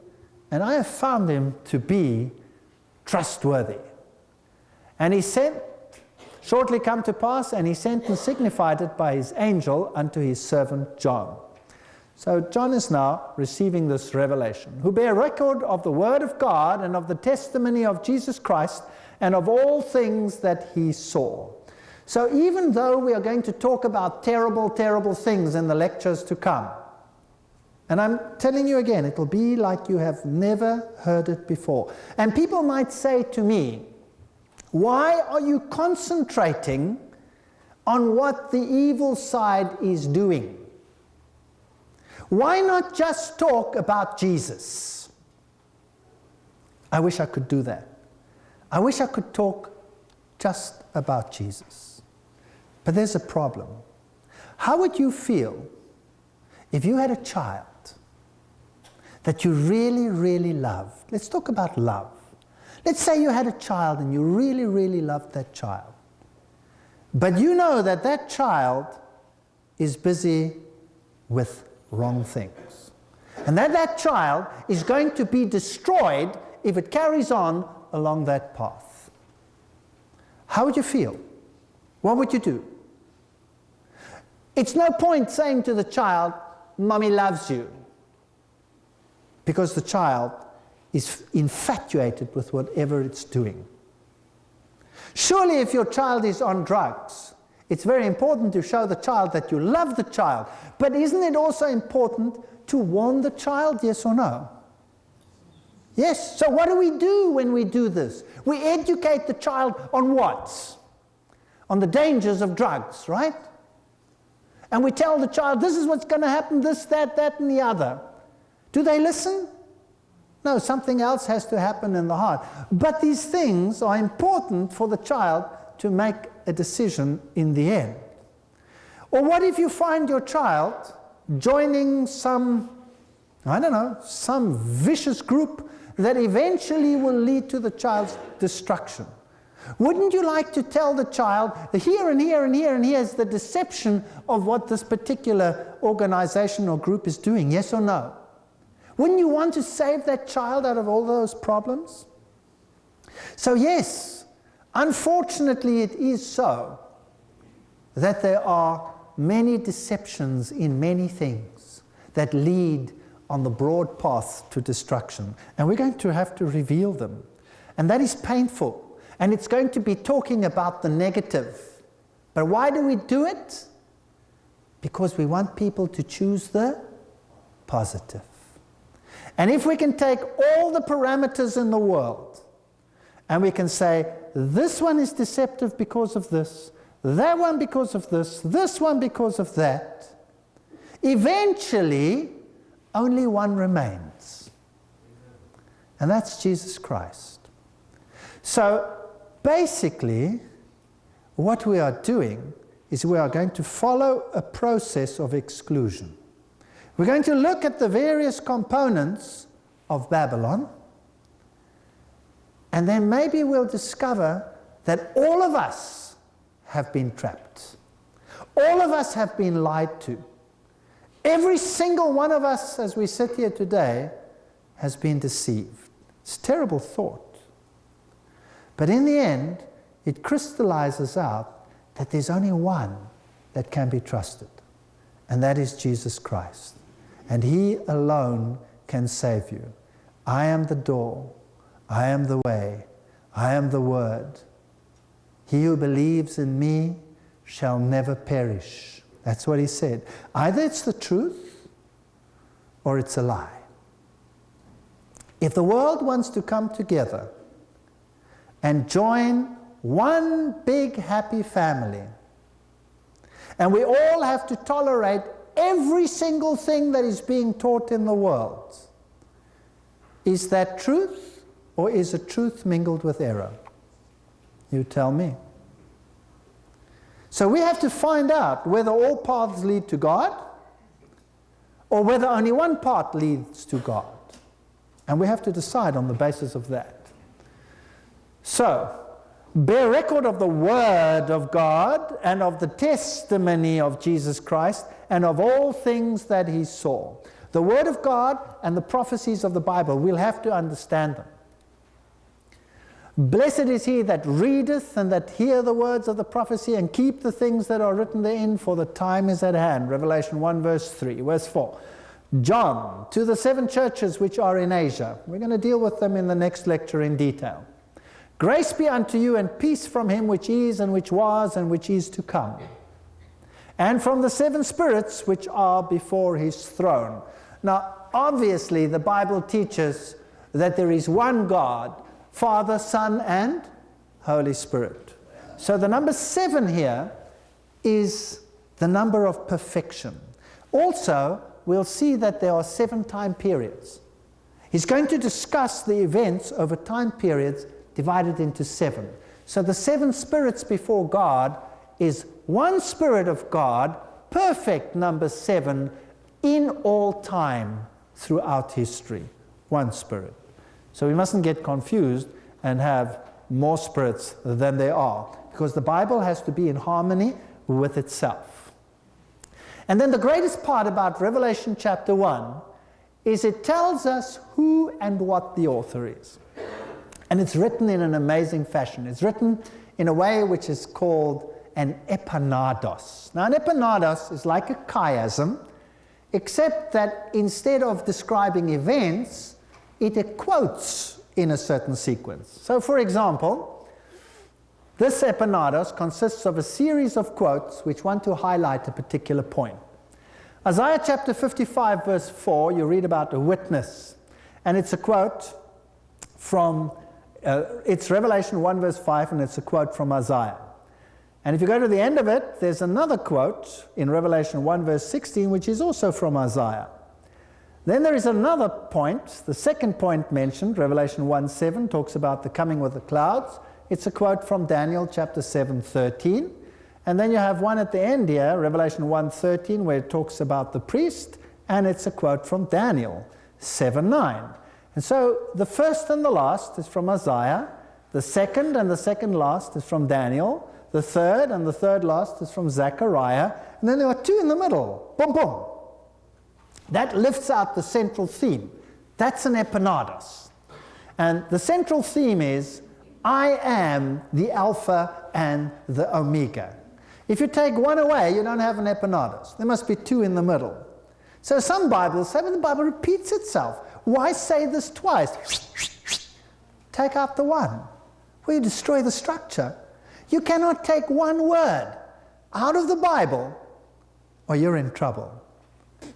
And I have found him to be trustworthy. And he sent, shortly come to pass, and he sent and signified it by his angel unto his servant John. So John is now receiving this revelation, who bear record of the word of God and of the testimony of Jesus Christ and of all things that he saw. So even though we are going to talk about terrible, terrible things in the lectures to come, and I'm telling you again, it'll be like you have never heard it before. And people might say to me, why are you concentrating on what the evil side is doing? Why not just talk about Jesus? I wish I could do that. I wish I could talk just about Jesus. But there's a problem. How would you feel if you had a child that you really, really loved? Let's talk about love. Let's say you had a child and you really, really loved that child. But you know that that child is busy with wrong things. And that child is going to be destroyed if it carries on along that path. How would you feel? What would you do? It's no point saying to the child, Mommy loves you, because the child is infatuated with whatever it's doing. Surely if your child is on drugs, it's very important to show the child that you love the child. But isn't it also important to warn the child, yes or no? Yes. So what do we do when we do this? We educate the child on what? On the dangers of drugs, right? And we tell the child, this is what's going to happen, this, that, and the other. Do they listen? No, something else has to happen in the heart. But these things are important for the child to make a decision in the end. Or what if you find your child joining some vicious group that eventually will lead to the child's destruction? Wouldn't you like to tell the child, here and here and here and here is the deception of what this particular organization or group is doing, yes or no? Wouldn't you want to save that child out of all those problems? So yes, unfortunately it is so that there are many deceptions in many things that lead on the broad path to destruction. And we're going to have to reveal them. And that is painful. And it's going to be talking about the negative. But why do we do it? Because we want people to choose the positive. And if we can take all the parameters in the world, and we can say, this one is deceptive because of this, that one because of this one because of that, eventually, only one remains. And that's Jesus Christ. So, basically, what we are doing is we are going to follow a process of exclusion. We're going to look at the various components of Babylon, and then maybe we'll discover that all of us have been trapped. All of us have been lied to. Every single one of us, as we sit here today, has been deceived. It's a terrible thought. But in the end, it crystallizes out that there's only one that can be trusted, and that is Jesus Christ. And He alone can save you. I am the door. I am the way. I am the Word. He who believes in me shall never perish. That's what He said. Either it's the truth or it's a lie. If the world wants to come together and join one big happy family, and we all have to tolerate every single thing that is being taught in the world, is that truth or is it truth mingled with error? You tell me. So we have to find out whether all paths lead to God or whether only one path leads to God. And we have to decide on the basis of that. So, bear record of the Word of God and of the testimony of Jesus Christ and of all things that He saw. The Word of God and the prophecies of the Bible, we'll have to understand them. Blessed is he that readeth and that hear the words of the prophecy and keep the things that are written therein, for the time is at hand. Revelation 1 verse 3. Verse 4. John, to the 7 churches which are in Asia. We're going to deal with them in the next lecture in detail. Grace be unto you and peace from Him which is and which was and which is to come, and from the 7 spirits which are before His throne. Now, obviously, the Bible teaches that there is one God, Father, Son, and Holy Spirit. So the number 7 here is the number of perfection. Also, we'll see that there are 7 time periods. He's going to discuss the events over time periods divided into 7. So the 7 spirits before God is one Spirit of God, perfect number 7, in all time throughout history. One Spirit. So we mustn't get confused and have more spirits than there are, because the Bible has to be in harmony with itself. And then the greatest part about Revelation chapter 1 is it tells us who and what the author is. And it's written in an amazing fashion. It's written in a way which is called an epanados. Now, an epanados is like a chiasm, except that instead of describing events, it quotes in a certain sequence. So, for example, this epanados consists of a series of quotes which want to highlight a particular point. Isaiah chapter 55 verse 4, you read about a witness. And it's a quote from, it's Revelation 1 verse 5, and it's a quote from Isaiah. And if you go to the end of it, there's another quote in Revelation 1 verse 16, which is also from Isaiah. Then there is another point, the second point mentioned, Revelation 1:7, talks about the coming with the clouds. It's a quote from Daniel chapter 7:13. And then you have one at the end here, Revelation 1:13, where it talks about the priest, and it's a quote from Daniel 7:9. And so the first and the last is from Isaiah, The second and the second last is from Daniel. The third and the third last is from Zechariah. And then there are two in the middle. Boom, boom. That lifts out the central theme. That's an epinados. And the central theme is, I am the Alpha and the Omega. If you take one away, you don't have an epinados. There must be two in the middle. So some Bibles say, but the Bible repeats itself. Why say this twice? Take out the one. Well, you destroy the structure. You cannot take one word out of the Bible or you're in trouble.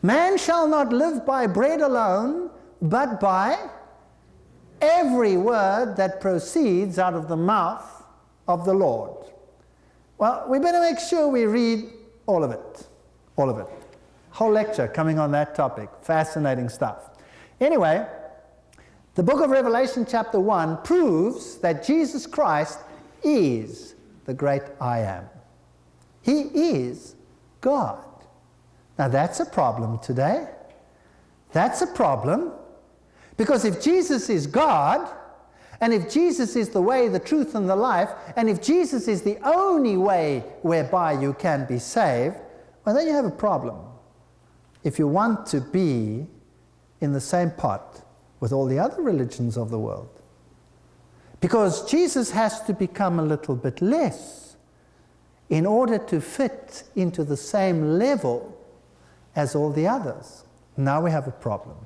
Man shall not live by bread alone, but by every word that proceeds out of the mouth of the Lord. Well, we better make sure we read all of it. All of it. Whole lecture coming on that topic. Fascinating stuff. Anyway, the book of Revelation chapter 1 proves that Jesus Christ is the great I am. He is God. Now that's a problem today. That's a problem. Because if Jesus is God, and if Jesus is the way, the truth, and the life, and if Jesus is the only way whereby you can be saved, well, then you have a problem. If you want to be in the same pot with all the other religions of the world. Because Jesus has to become a little bit less in order to fit into the same level as all the others. Now we have a problem.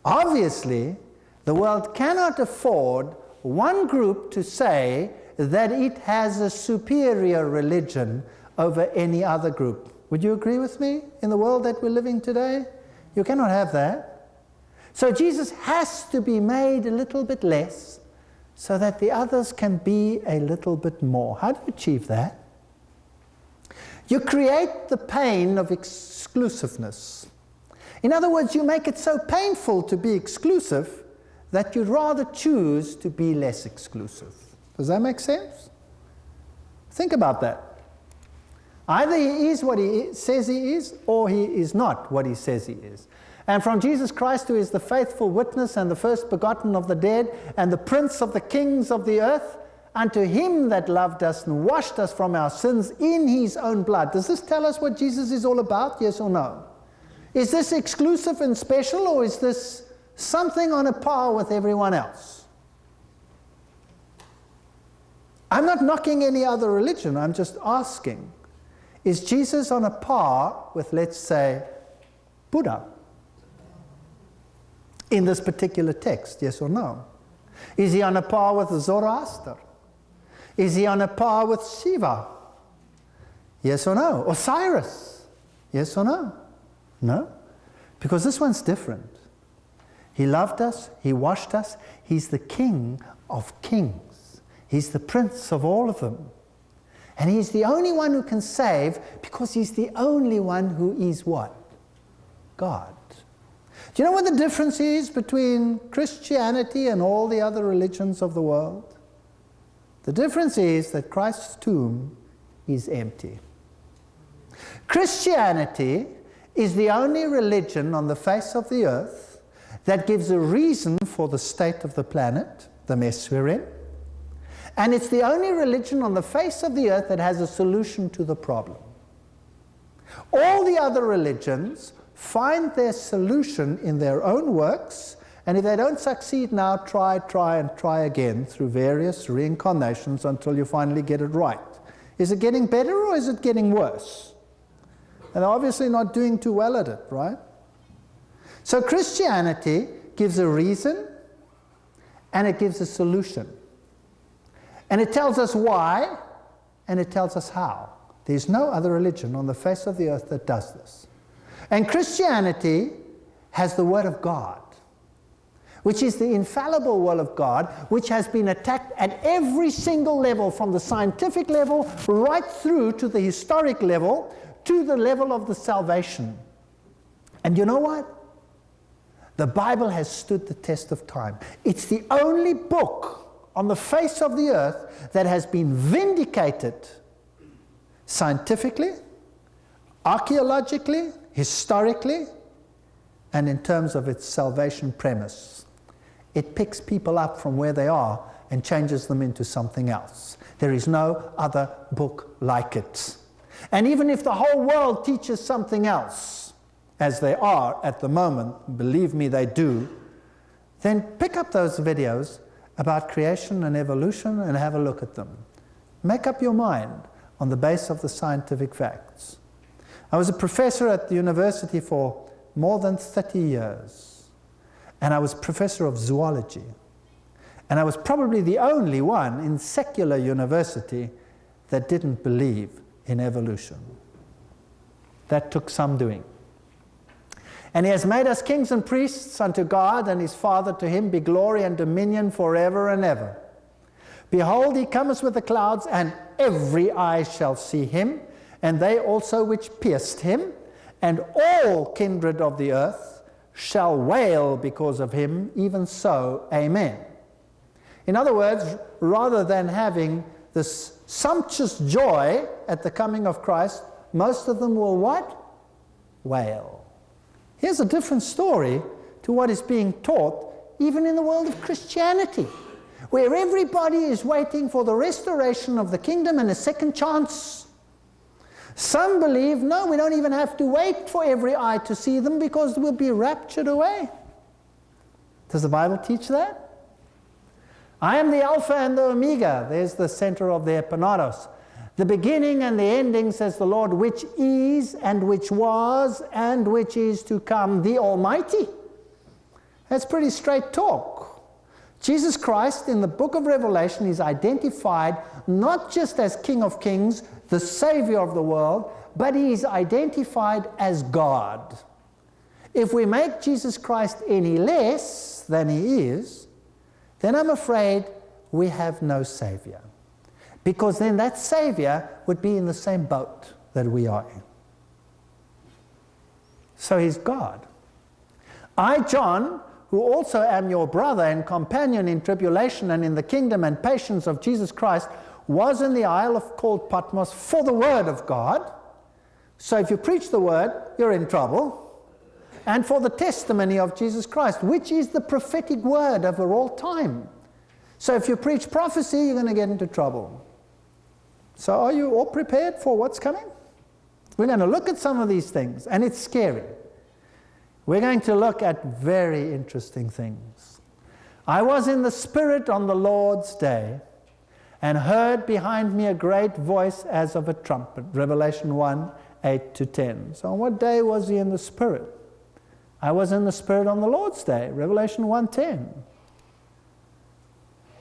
Obviously, the world cannot afford one group to say that it has a superior religion over any other group. Would you agree with me? In the world that we're living today, you cannot have that. So Jesus has to be made a little bit less so that the others can be a little bit more. How do you achieve that? You create the pain of exclusiveness. In other words, you make it so painful to be exclusive that you'd rather choose to be less exclusive. Does that make sense? Think about that. Either he is what he says he is, or he is not what he says he is. And from Jesus Christ, who is the faithful witness and the first begotten of the dead, and the prince of the kings of the earth, unto him that loved us and washed us from our sins in his own blood. Does this tell us what Jesus is all about, yes or no? Is this exclusive and special, or is this something on a par with everyone else? I'm not knocking any other religion, I'm just asking. Is Jesus on a par with, let's say, Buddha? In this particular text, yes or no? Is he on a par with Zoroaster? Is he on a par with Shiva? Yes or no? Osiris? Yes or no? No? Because this one's different. He loved us, he washed us, he's the King of kings. He's the Prince of all of them. And he's the only one who can save because he's the only one who is what? God. Do you know what the difference is between Christianity and all the other religions of the world? The difference is that Christ's tomb is empty. Christianity is the only religion on the face of the earth that gives a reason for the state of the planet, the mess we're in. And it's the only religion on the face of the earth that has a solution to the problem. All the other religions find their solution in their own works, and if they don't succeed now, try again through various reincarnations until you finally get it right. Is it getting better or is it getting worse? And they're obviously not doing too well at it, right? So Christianity gives a reason and it gives a solution. And it tells us why, and it tells us how. There's no other religion on the face of the earth that does this. And Christianity has the Word of God, which is the infallible Word of God, which has been attacked at every single level, from the scientific level right through to the historic level, to the level of the salvation. And you know what? The Bible has stood the test of time. It's the only book on the face of the earth that has been vindicated scientifically, archaeologically, historically, and in terms of its salvation premise. It picks people up from where they are and changes them into something else. There is no other book like it. And even if the whole world teaches something else, as they are at the moment, believe me they do, then pick up those videos about creation and evolution and have a look at them. Make up your mind on the basis of the scientific facts. I was a professor at the university for more than 30 years, and I was professor of zoology. And I was probably the only one in secular university that didn't believe in evolution. That took some doing. And he has made us kings and priests unto God and his Father. To him be glory and dominion forever and ever. Behold, he cometh with the clouds, and every eye shall see him, and they also which pierced him, and all kindred of the earth shall wail because of him. Even so, amen. In other words, rather than having this sumptuous joy at the coming of Christ, most of them will what? Wail. Here's a different story to what is being taught even in the world of Christianity, where everybody is waiting for the restoration of the kingdom and a second chance. Some believe, no, we don't even have to wait for every eye to see them because we'll be raptured away. Does the Bible teach that? I am the Alpha and the Omega. There's the center of the epanados. The beginning and the ending, says the Lord, which is and which was and which is to come, the Almighty. That's pretty straight talk. Jesus Christ in the book of Revelation is identified not just as King of Kings, the Savior of the world, but he is identified as God. If we make Jesus Christ any less than he is, then I'm afraid we have no Savior. Because then that Savior would be in the same boat that we are in. So he's God. I, John, who also am your brother and companion in tribulation and in the kingdom and patience of Jesus Christ, was in the isle called Patmos for the word of God. So if you preach the word, you're in trouble. And for the testimony of Jesus Christ, which is the prophetic word over all time. So if you preach prophecy, you're going to get into trouble. So are you all prepared for what's coming? We're going to look at some of these things, and it's scary. We're going to look at very interesting things. I was in the Spirit on the Lord's day, and heard behind me a great voice as of a trumpet. Revelation 1, 8-10. So on what day was he in the Spirit? I was in the Spirit on the Lord's day. Revelation 1:10.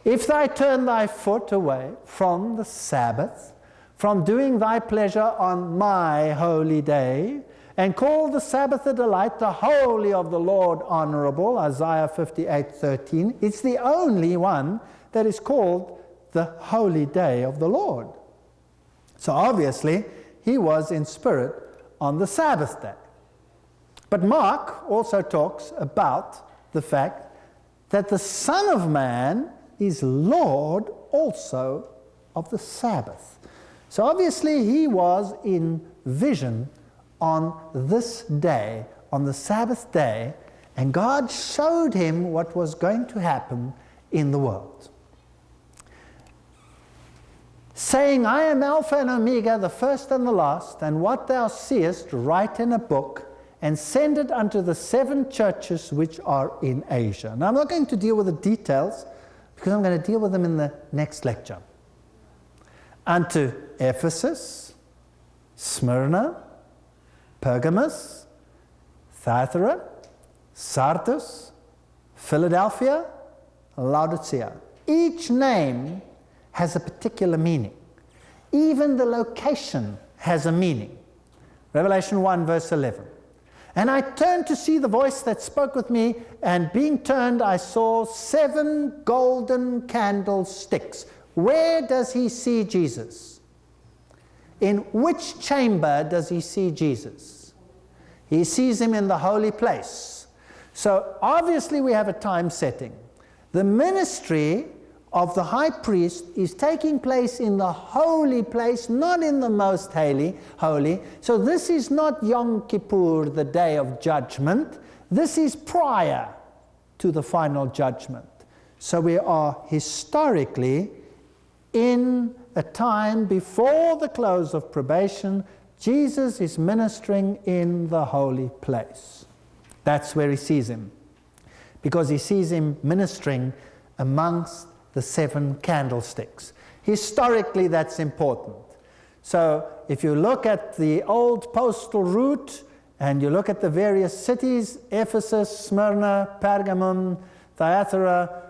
If thou turn thy foot away from the Sabbath, from doing thy pleasure on my holy day, and call the Sabbath a delight, the holy of the Lord honorable, Isaiah 58:13, it's the only one that is called the holy day of the Lord. So obviously, he was in spirit on the Sabbath day. But Mark also talks about the fact that the Son of Man is Lord also of the Sabbath. So obviously he was in vision on this day, on the Sabbath day, and God showed him what was going to happen in the world. Saying, I am Alpha and Omega, the first and the last, and what thou seest write in a book, and send it unto the 7 churches which are in Asia. Now I'm not going to deal with the details, because I'm going to deal with them in the next lecture. Unto Ephesus, Smyrna, Pergamos, Thyatira, Sardis, Philadelphia, Laodicea. Each name has a particular meaning. Even the location has a meaning. Revelation 1 verse 11. And I turned to see the voice that spoke with me, and being turned I saw 7 golden candlesticks. Where does he see Jesus? In which chamber does he see Jesus? He sees him in the holy place. So obviously we have a time setting. The ministry of the high priest is taking place in the holy place, not in the most holy. So this is not Yom Kippur, the day of judgment. This is prior to the final judgment. So we are historically in a time before the close of probation. Jesus is ministering in the holy place. That's where he sees him, because he sees him ministering amongst the 7 candlesticks. Historically, that's important. So if you look at the old postal route and you look at the various cities, Ephesus, Smyrna, Pergamum, Thyatira,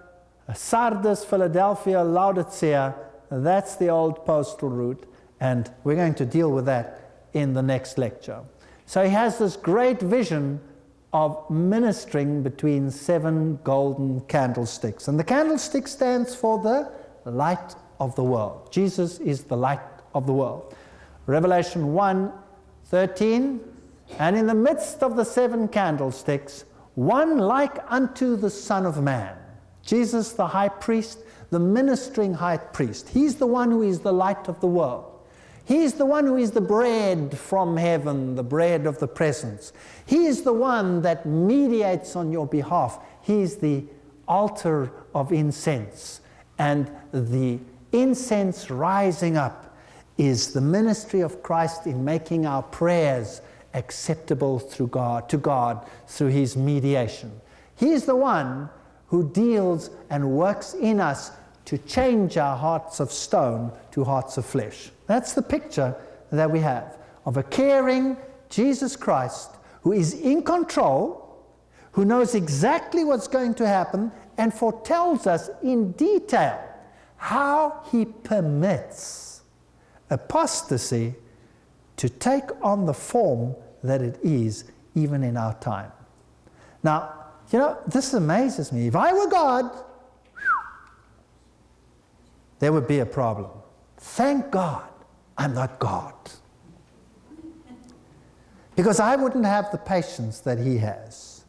Sardis, Philadelphia, Laodicea, that's the old postal route, and we're going to deal with that in the next lecture. So he has this great vision of ministering between 7 golden candlesticks. And the candlestick stands for the light of the world. Jesus is the light of the world. Revelation 1:13, and in the midst of the 7 candlesticks, one like unto the Son of Man. Jesus, the high priest, the ministering high priest. He's the one who is the light of the world. He's the one who is the bread from heaven, the bread of the presence. He is the one that mediates on your behalf. He's the altar of incense. And the incense rising up is the ministry of Christ in making our prayers acceptable to God through his mediation. He is the one who deals and works in us to change our hearts of stone to hearts of flesh. That's the picture that we have of a caring Jesus Christ who is in control, who knows exactly what's going to happen, and foretells us in detail how he permits apostasy to take on the form that it is even in our time. Now, this amazes me. If I were God, there would be a problem. Thank God I'm not God. Because I wouldn't have the patience that he has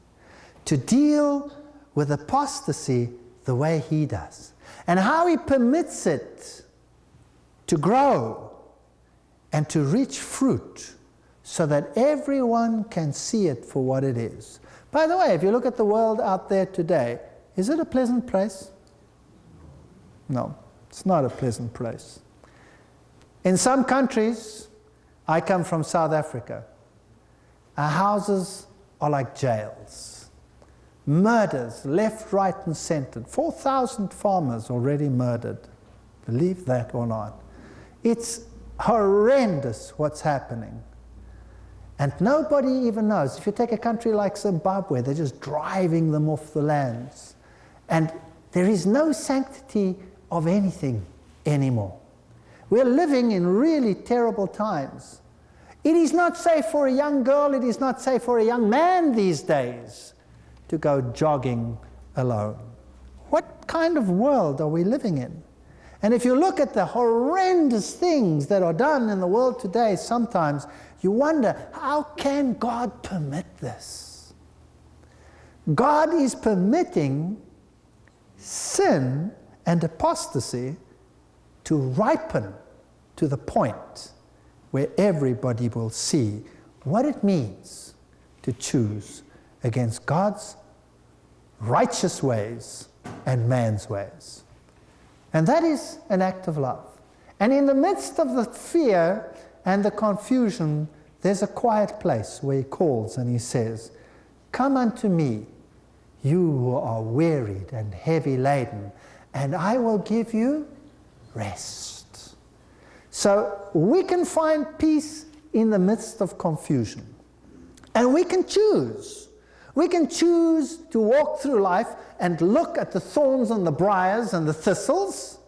to deal with apostasy the way he does. And how he permits it to grow and to reach fruit so that everyone can see it for what it is. By the way, if you look at the world out there today, is it a pleasant place? No, it's not a pleasant place. In some countries, I come from South Africa, our houses are like jails. Murders, left, right, and center. 4,000 farmers already murdered. Believe that or not. It's horrendous what's happening. And nobody even knows. If you take a country like Zimbabwe, they're just driving them off the lands. And there is no sanctity of anything anymore. We're living in really terrible times. It is not safe for a young girl, it is not safe for a young man these days to go jogging alone. What kind of world are we living in? And if you look at the horrendous things that are done in the world today, sometimes you wonder, how can God permit this? God is permitting sin and apostasy to ripen to the point where everybody will see what it means to choose against God's righteous ways and man's ways. And that is an act of love. And in the midst of the fear and the confusion, there's a quiet place where he calls and he says, "Come unto me, you who are wearied and heavy laden, and I will give you rest." So we can find peace in the midst of confusion. And we can choose. We can choose to walk through life and look at the thorns and the briars and the thistles,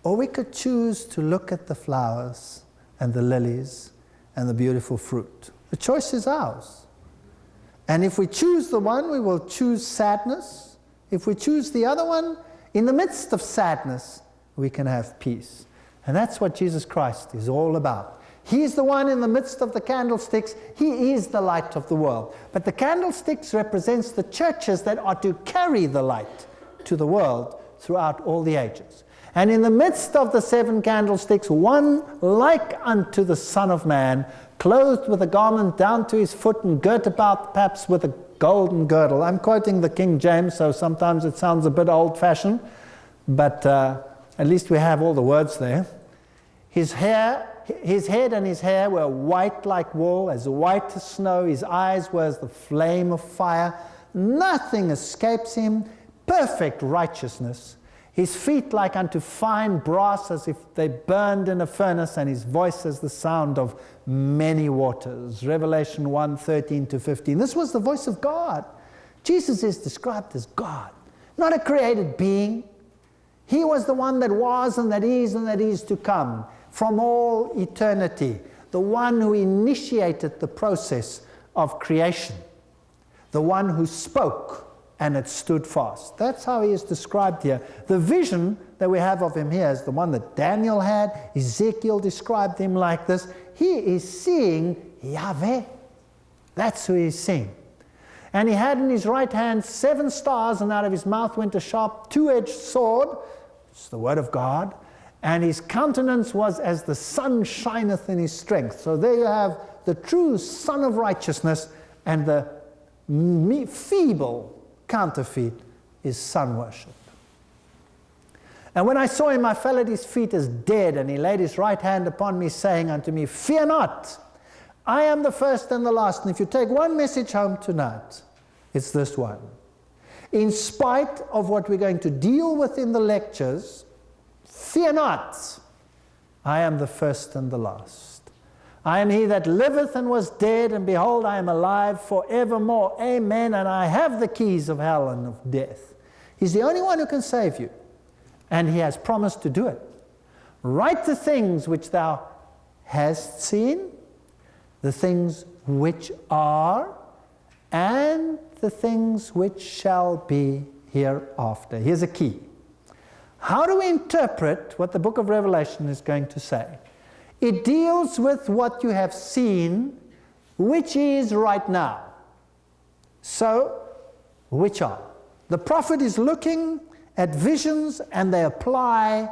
or we could choose to look at the flowers and the lilies and the beautiful fruit. The choice is ours. And if we choose the one, we will choose sadness. If we choose the other one, in the midst of sadness, we can have peace. And that's what Jesus Christ is all about. He's the one in the midst of the candlesticks. He is the light of the world. But the candlesticks represents the churches that are to carry the light to the world throughout all the ages. And in the midst of the 7 candlesticks, one like unto the Son of Man, clothed with a garment down to his foot and girt about perhaps with a golden girdle. I'm quoting the King James, so sometimes it sounds a bit old-fashioned, but at least we have all the words there. His head and his hair were white like wool, as white as snow. His eyes were as the flame of fire. Nothing escapes him. Perfect righteousness. His feet like unto fine brass, as if they burned in a furnace, and his voice as the sound of many waters. Revelation 1:13-15. This was the voice of God. Jesus is described as God, not a created being. He was the one that was and that is to come from all eternity, the one who initiated the process of creation, the one who spoke and it stood fast. That's how he is described here. The vision that we have of him here is the one that Daniel had. Ezekiel described him like this. He is seeing Yahweh. That's who he's seeing. And he had in his right hand 7 stars, and out of his mouth went a sharp two-edged sword. It's the word of God. And his countenance was as the sun shineth in his strength. So there you have the true Son of righteousness, and the feeble counterfeit is sun worship. And when I saw him, I fell at his feet as dead, and he laid his right hand upon me, saying unto me, Fear not, I am the first and the last. And if you take one message home tonight, it's this one. In spite of what we're going to deal with in the lectures, fear not, I am the first and the last. I am he that liveth and was dead, and behold, I am alive forevermore. Amen. And I have the keys of hell and of death. He's the only one who can save you. And he has promised to do it. Write the things which thou hast seen, the things which are, and the things which shall be hereafter. Here's a key. How do we interpret what the book of Revelation is going to say? It deals with what you have seen, which is right now. So, which are? The prophet is looking at visions, and they apply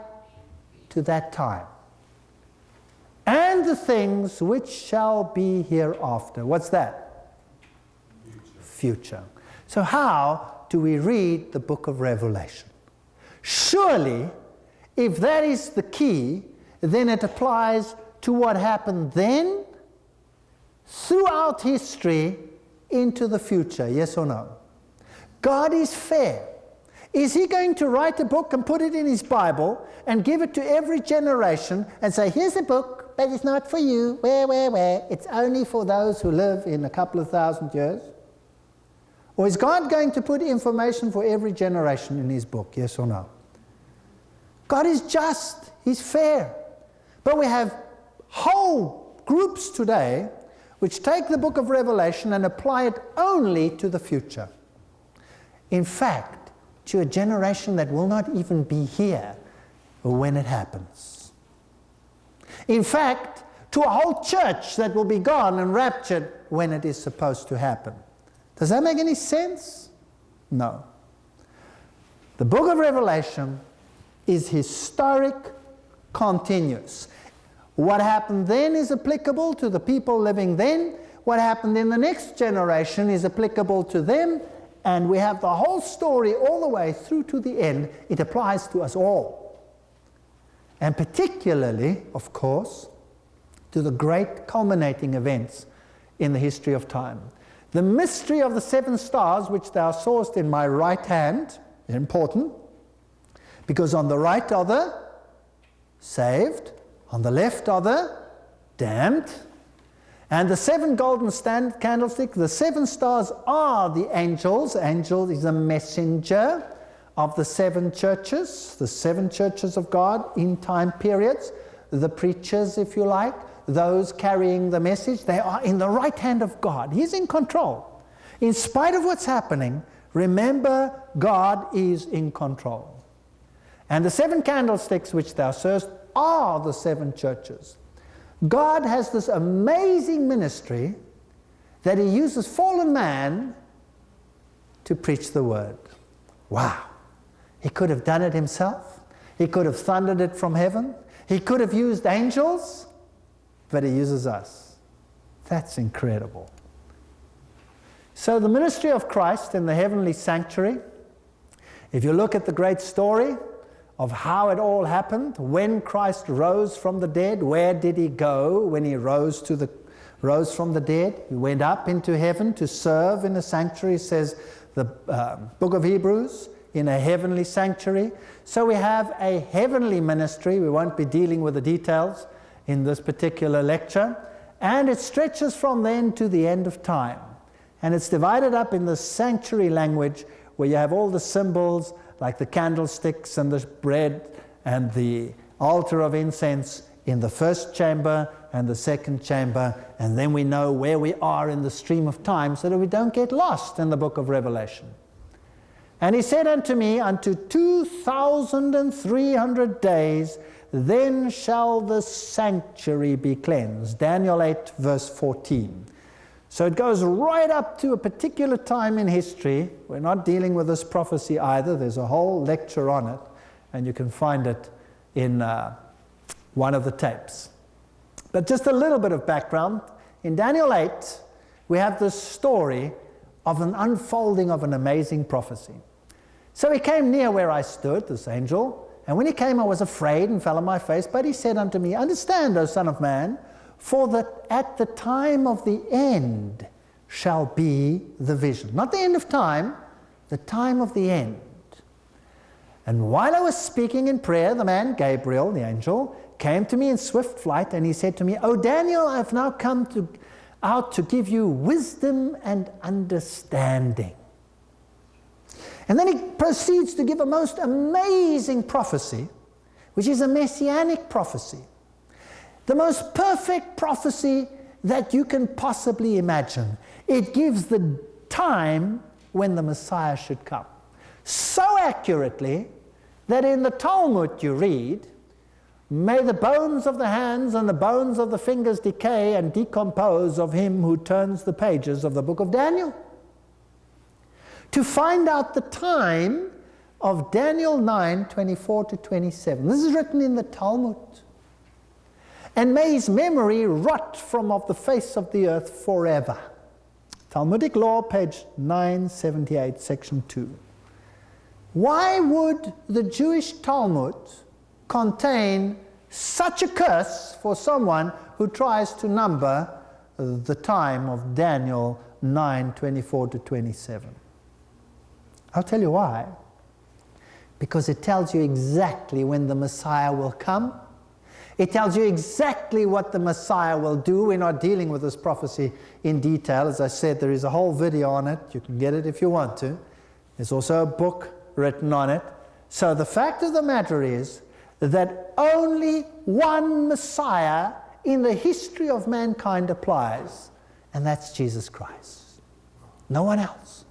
to that time. And the things which shall be hereafter. What's that? Future. So how do we read the book of Revelation? Surely, if that is the key, then it applies to what happened then, throughout history, into the future. Yes or no? God is fair. Is he going to write a book and put it in his Bible and give it to every generation and say, here's a book, but it's not for you, where? It's only for those who live in a couple of 1,000 years? Or is God going to put information for every generation in his book? Yes or no? God is just. He's fair. But we have whole groups today which take the book of Revelation and apply it only to the future. In fact, to a generation that will not even be here when it happens. In fact, to a whole church that will be gone and raptured when it is supposed to happen. Does that make any sense? No. The book of Revelation is historic, continuous. What happened then is applicable to the people living then. What happened in the next generation is applicable to them. And we have the whole story all the way through to the end. It applies to us all. And particularly, of course, to the great culminating events in the history of time. The mystery of the 7 stars, which thou sawest in my right hand, is important. Because on the right are the saved, on the left are the damned. And the 7 golden candlesticks, the 7 stars are the angels. Angel is a messenger of the 7 churches, the 7 churches of God in time periods. The preachers, if you like, those carrying the message, they are in the right hand of God. He's in control. In spite of what's happening, remember, God is in control. And the 7 candlesticks which thou sawest are the 7 churches. God has this amazing ministry that he uses fallen man to preach the word. Wow. He could have done it himself. He could have thundered it from heaven. He could have used angels, but he uses us. That's incredible. So the ministry of Christ in the heavenly sanctuary, if you look at the great story of how it all happened, when Christ rose from the dead, where did he go when he rose from the dead? He went up into heaven to serve in a sanctuary, says the book of Hebrews, in a heavenly sanctuary. So we have a heavenly ministry. We won't be dealing with the details in this particular lecture. And it stretches from then to the end of time. And it's divided up in the sanctuary language, where you have all the symbols, like the candlesticks and the bread and the altar of incense in the first chamber and the second chamber. And then we know where we are in the stream of time, so that we don't get lost in the book of Revelation. And he said unto me, unto 2,300 days, then shall the sanctuary be cleansed. Daniel 8, verse 14. So it goes right up to a particular time in history. We're not dealing with this prophecy either. There's a whole lecture on it, and you can find it in one of the tapes. But just a little bit of background. In Daniel 8, we have this story of an unfolding of an amazing prophecy. So he came near where I stood, this angel, and when he came I was afraid and fell on my face, but he said unto me, understand, O Son of Man, for that at the time of the end shall be the vision. Not the end of time, the time of the end. And while I was speaking in prayer, the man, Gabriel, the angel, came to me in swift flight, and he said to me, O Daniel, I have now come out to give you wisdom and understanding. And then he proceeds to give a most amazing prophecy, which is a messianic prophecy. The most perfect prophecy that you can possibly imagine. It gives the time when the Messiah should come. So accurately that in the Talmud you read, may the bones of the hands and the bones of the fingers decay and decompose of him who turns the pages of the book of Daniel. To find out the time of Daniel 9, 24 to 27. This is written in the Talmud. And may his memory rot from off the face of the earth forever. Talmudic Law, page 978, section 2. Why would the Jewish Talmud contain such a curse for someone who tries to number the time of Daniel 9, 24 to 27? I'll tell you why. Because it tells you exactly when the Messiah will come. It tells you exactly what the Messiah will do. We're not dealing with this prophecy in detail. As I said, there is a whole video on it. You can get it if you want to. There's also a book written on it. So the fact of the matter is that only one Messiah in the history of mankind applies, and that's Jesus Christ. No one else.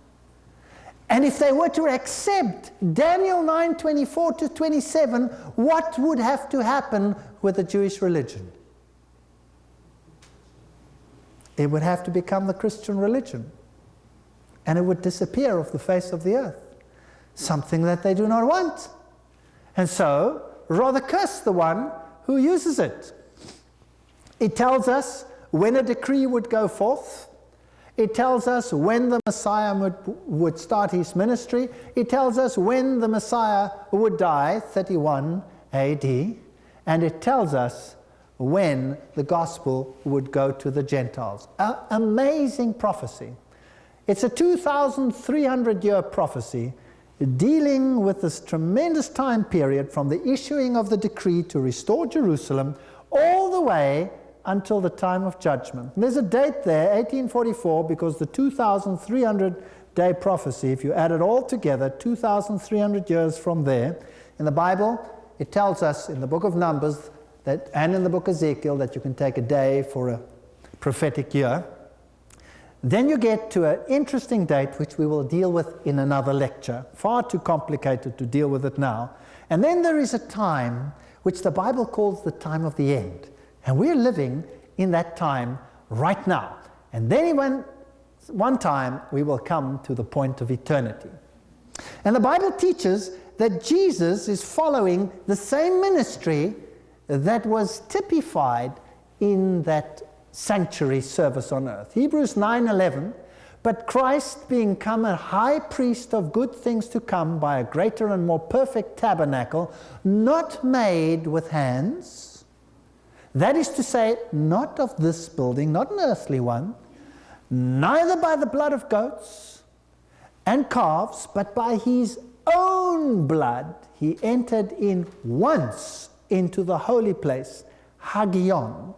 And if they were to accept Daniel 9, 24 to 27, what would have to happen with the Jewish religion? It would have to become the Christian religion. And it would disappear off the face of the earth. Something that they do not want. And so, rather curse the one who uses it. It tells us when a decree would go forth. It tells us when the Messiah would start his ministry. It tells us when the Messiah would die, 31 AD. And it tells us when the gospel would go to the Gentiles. Amazing prophecy. It's a 2,300-year prophecy dealing with this tremendous time period from the issuing of the decree to restore Jerusalem all the way until the time of judgment. And there's a date there, 1844, because the 2,300-day prophecy, if you add it all together, 2,300 years from there, in the Bible, it tells us in the book of Numbers that, and in the book of Ezekiel, that you can take a day for a prophetic year. Then you get to an interesting date, which we will deal with in another lecture. Far too complicated to deal with it now. And then there is a time which the Bible calls the time of the end. And we're living in that time right now. And then one time we will come to the point of eternity. And the Bible teaches that Jesus is following the same ministry that was typified in that sanctuary service on earth. Hebrews 9:11, but Christ being come a high priest of good things to come by a greater and more perfect tabernacle, not made with hands, that is to say, not of this building, not an earthly one, neither by the blood of goats and calves, but by his own blood he entered in once into the holy place, Hagion,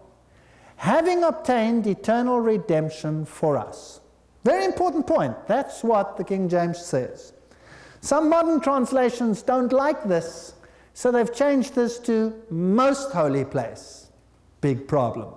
having obtained eternal redemption for us. Very important point. That's what the King James says. Some modern translations don't like this, so they've changed this to most holy place. Big problem.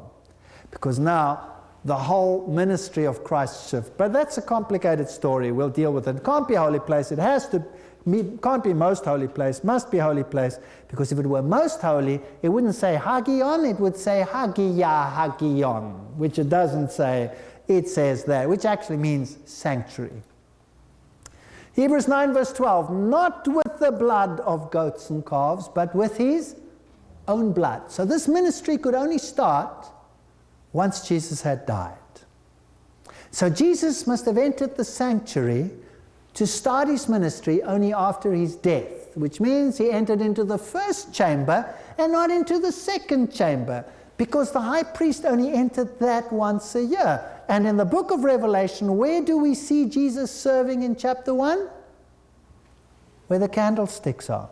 Because now the whole ministry of Christ shifts. But that's a complicated story. We'll deal with it. It can't be holy place. It can't be most holy place. Must be holy place. Because if it were most holy, it wouldn't say Hagion. It would say Hagia Hagion, which it doesn't say. It says there, which actually means sanctuary. Hebrews 9 verse 12, not with the blood of goats and calves, but with his own blood. So this ministry could only start once Jesus had died. So Jesus must have entered the sanctuary to start his ministry only after his death, which means he entered into the first chamber and not into the second chamber, because the high priest only entered that once a year. And in the book of Revelation, where do we see Jesus serving in chapter 1? Where the candlesticks are.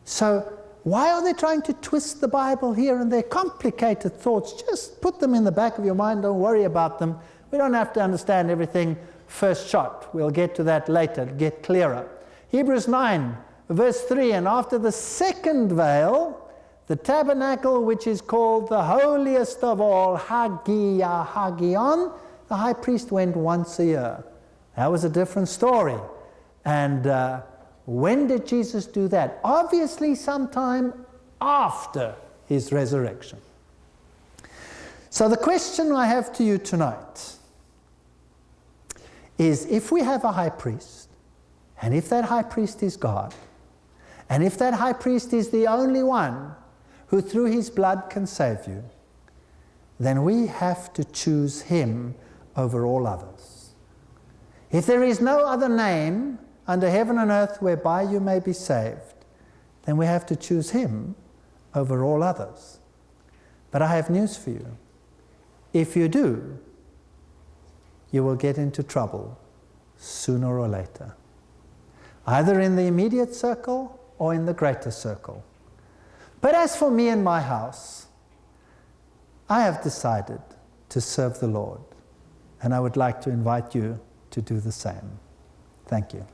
So why are they trying to twist the Bible here and there? Complicated thoughts. Just put them in the back of your mind. Don't worry about them. We don't have to understand everything first shot. We'll get to that later. It'll get clearer. Hebrews 9, verse 3, and after the second veil, the tabernacle which is called the holiest of all, Hagia Hagion, the high priest went once a year. That was a different story. And when did Jesus do that? Obviously sometime after his resurrection. So the question I have to you tonight is, if we have a high priest, and if that high priest is God, and if that high priest is the only one who through his blood can save you, then we have to choose him over all others. If there is no other name under heaven and earth whereby you may be saved, then we have to choose him over all others. But I have news for you. If you do, you will get into trouble sooner or later, either in the immediate circle or in the greater circle. But as for me and my house, I have decided to serve the Lord, and I would like to invite you to do the same. Thank you.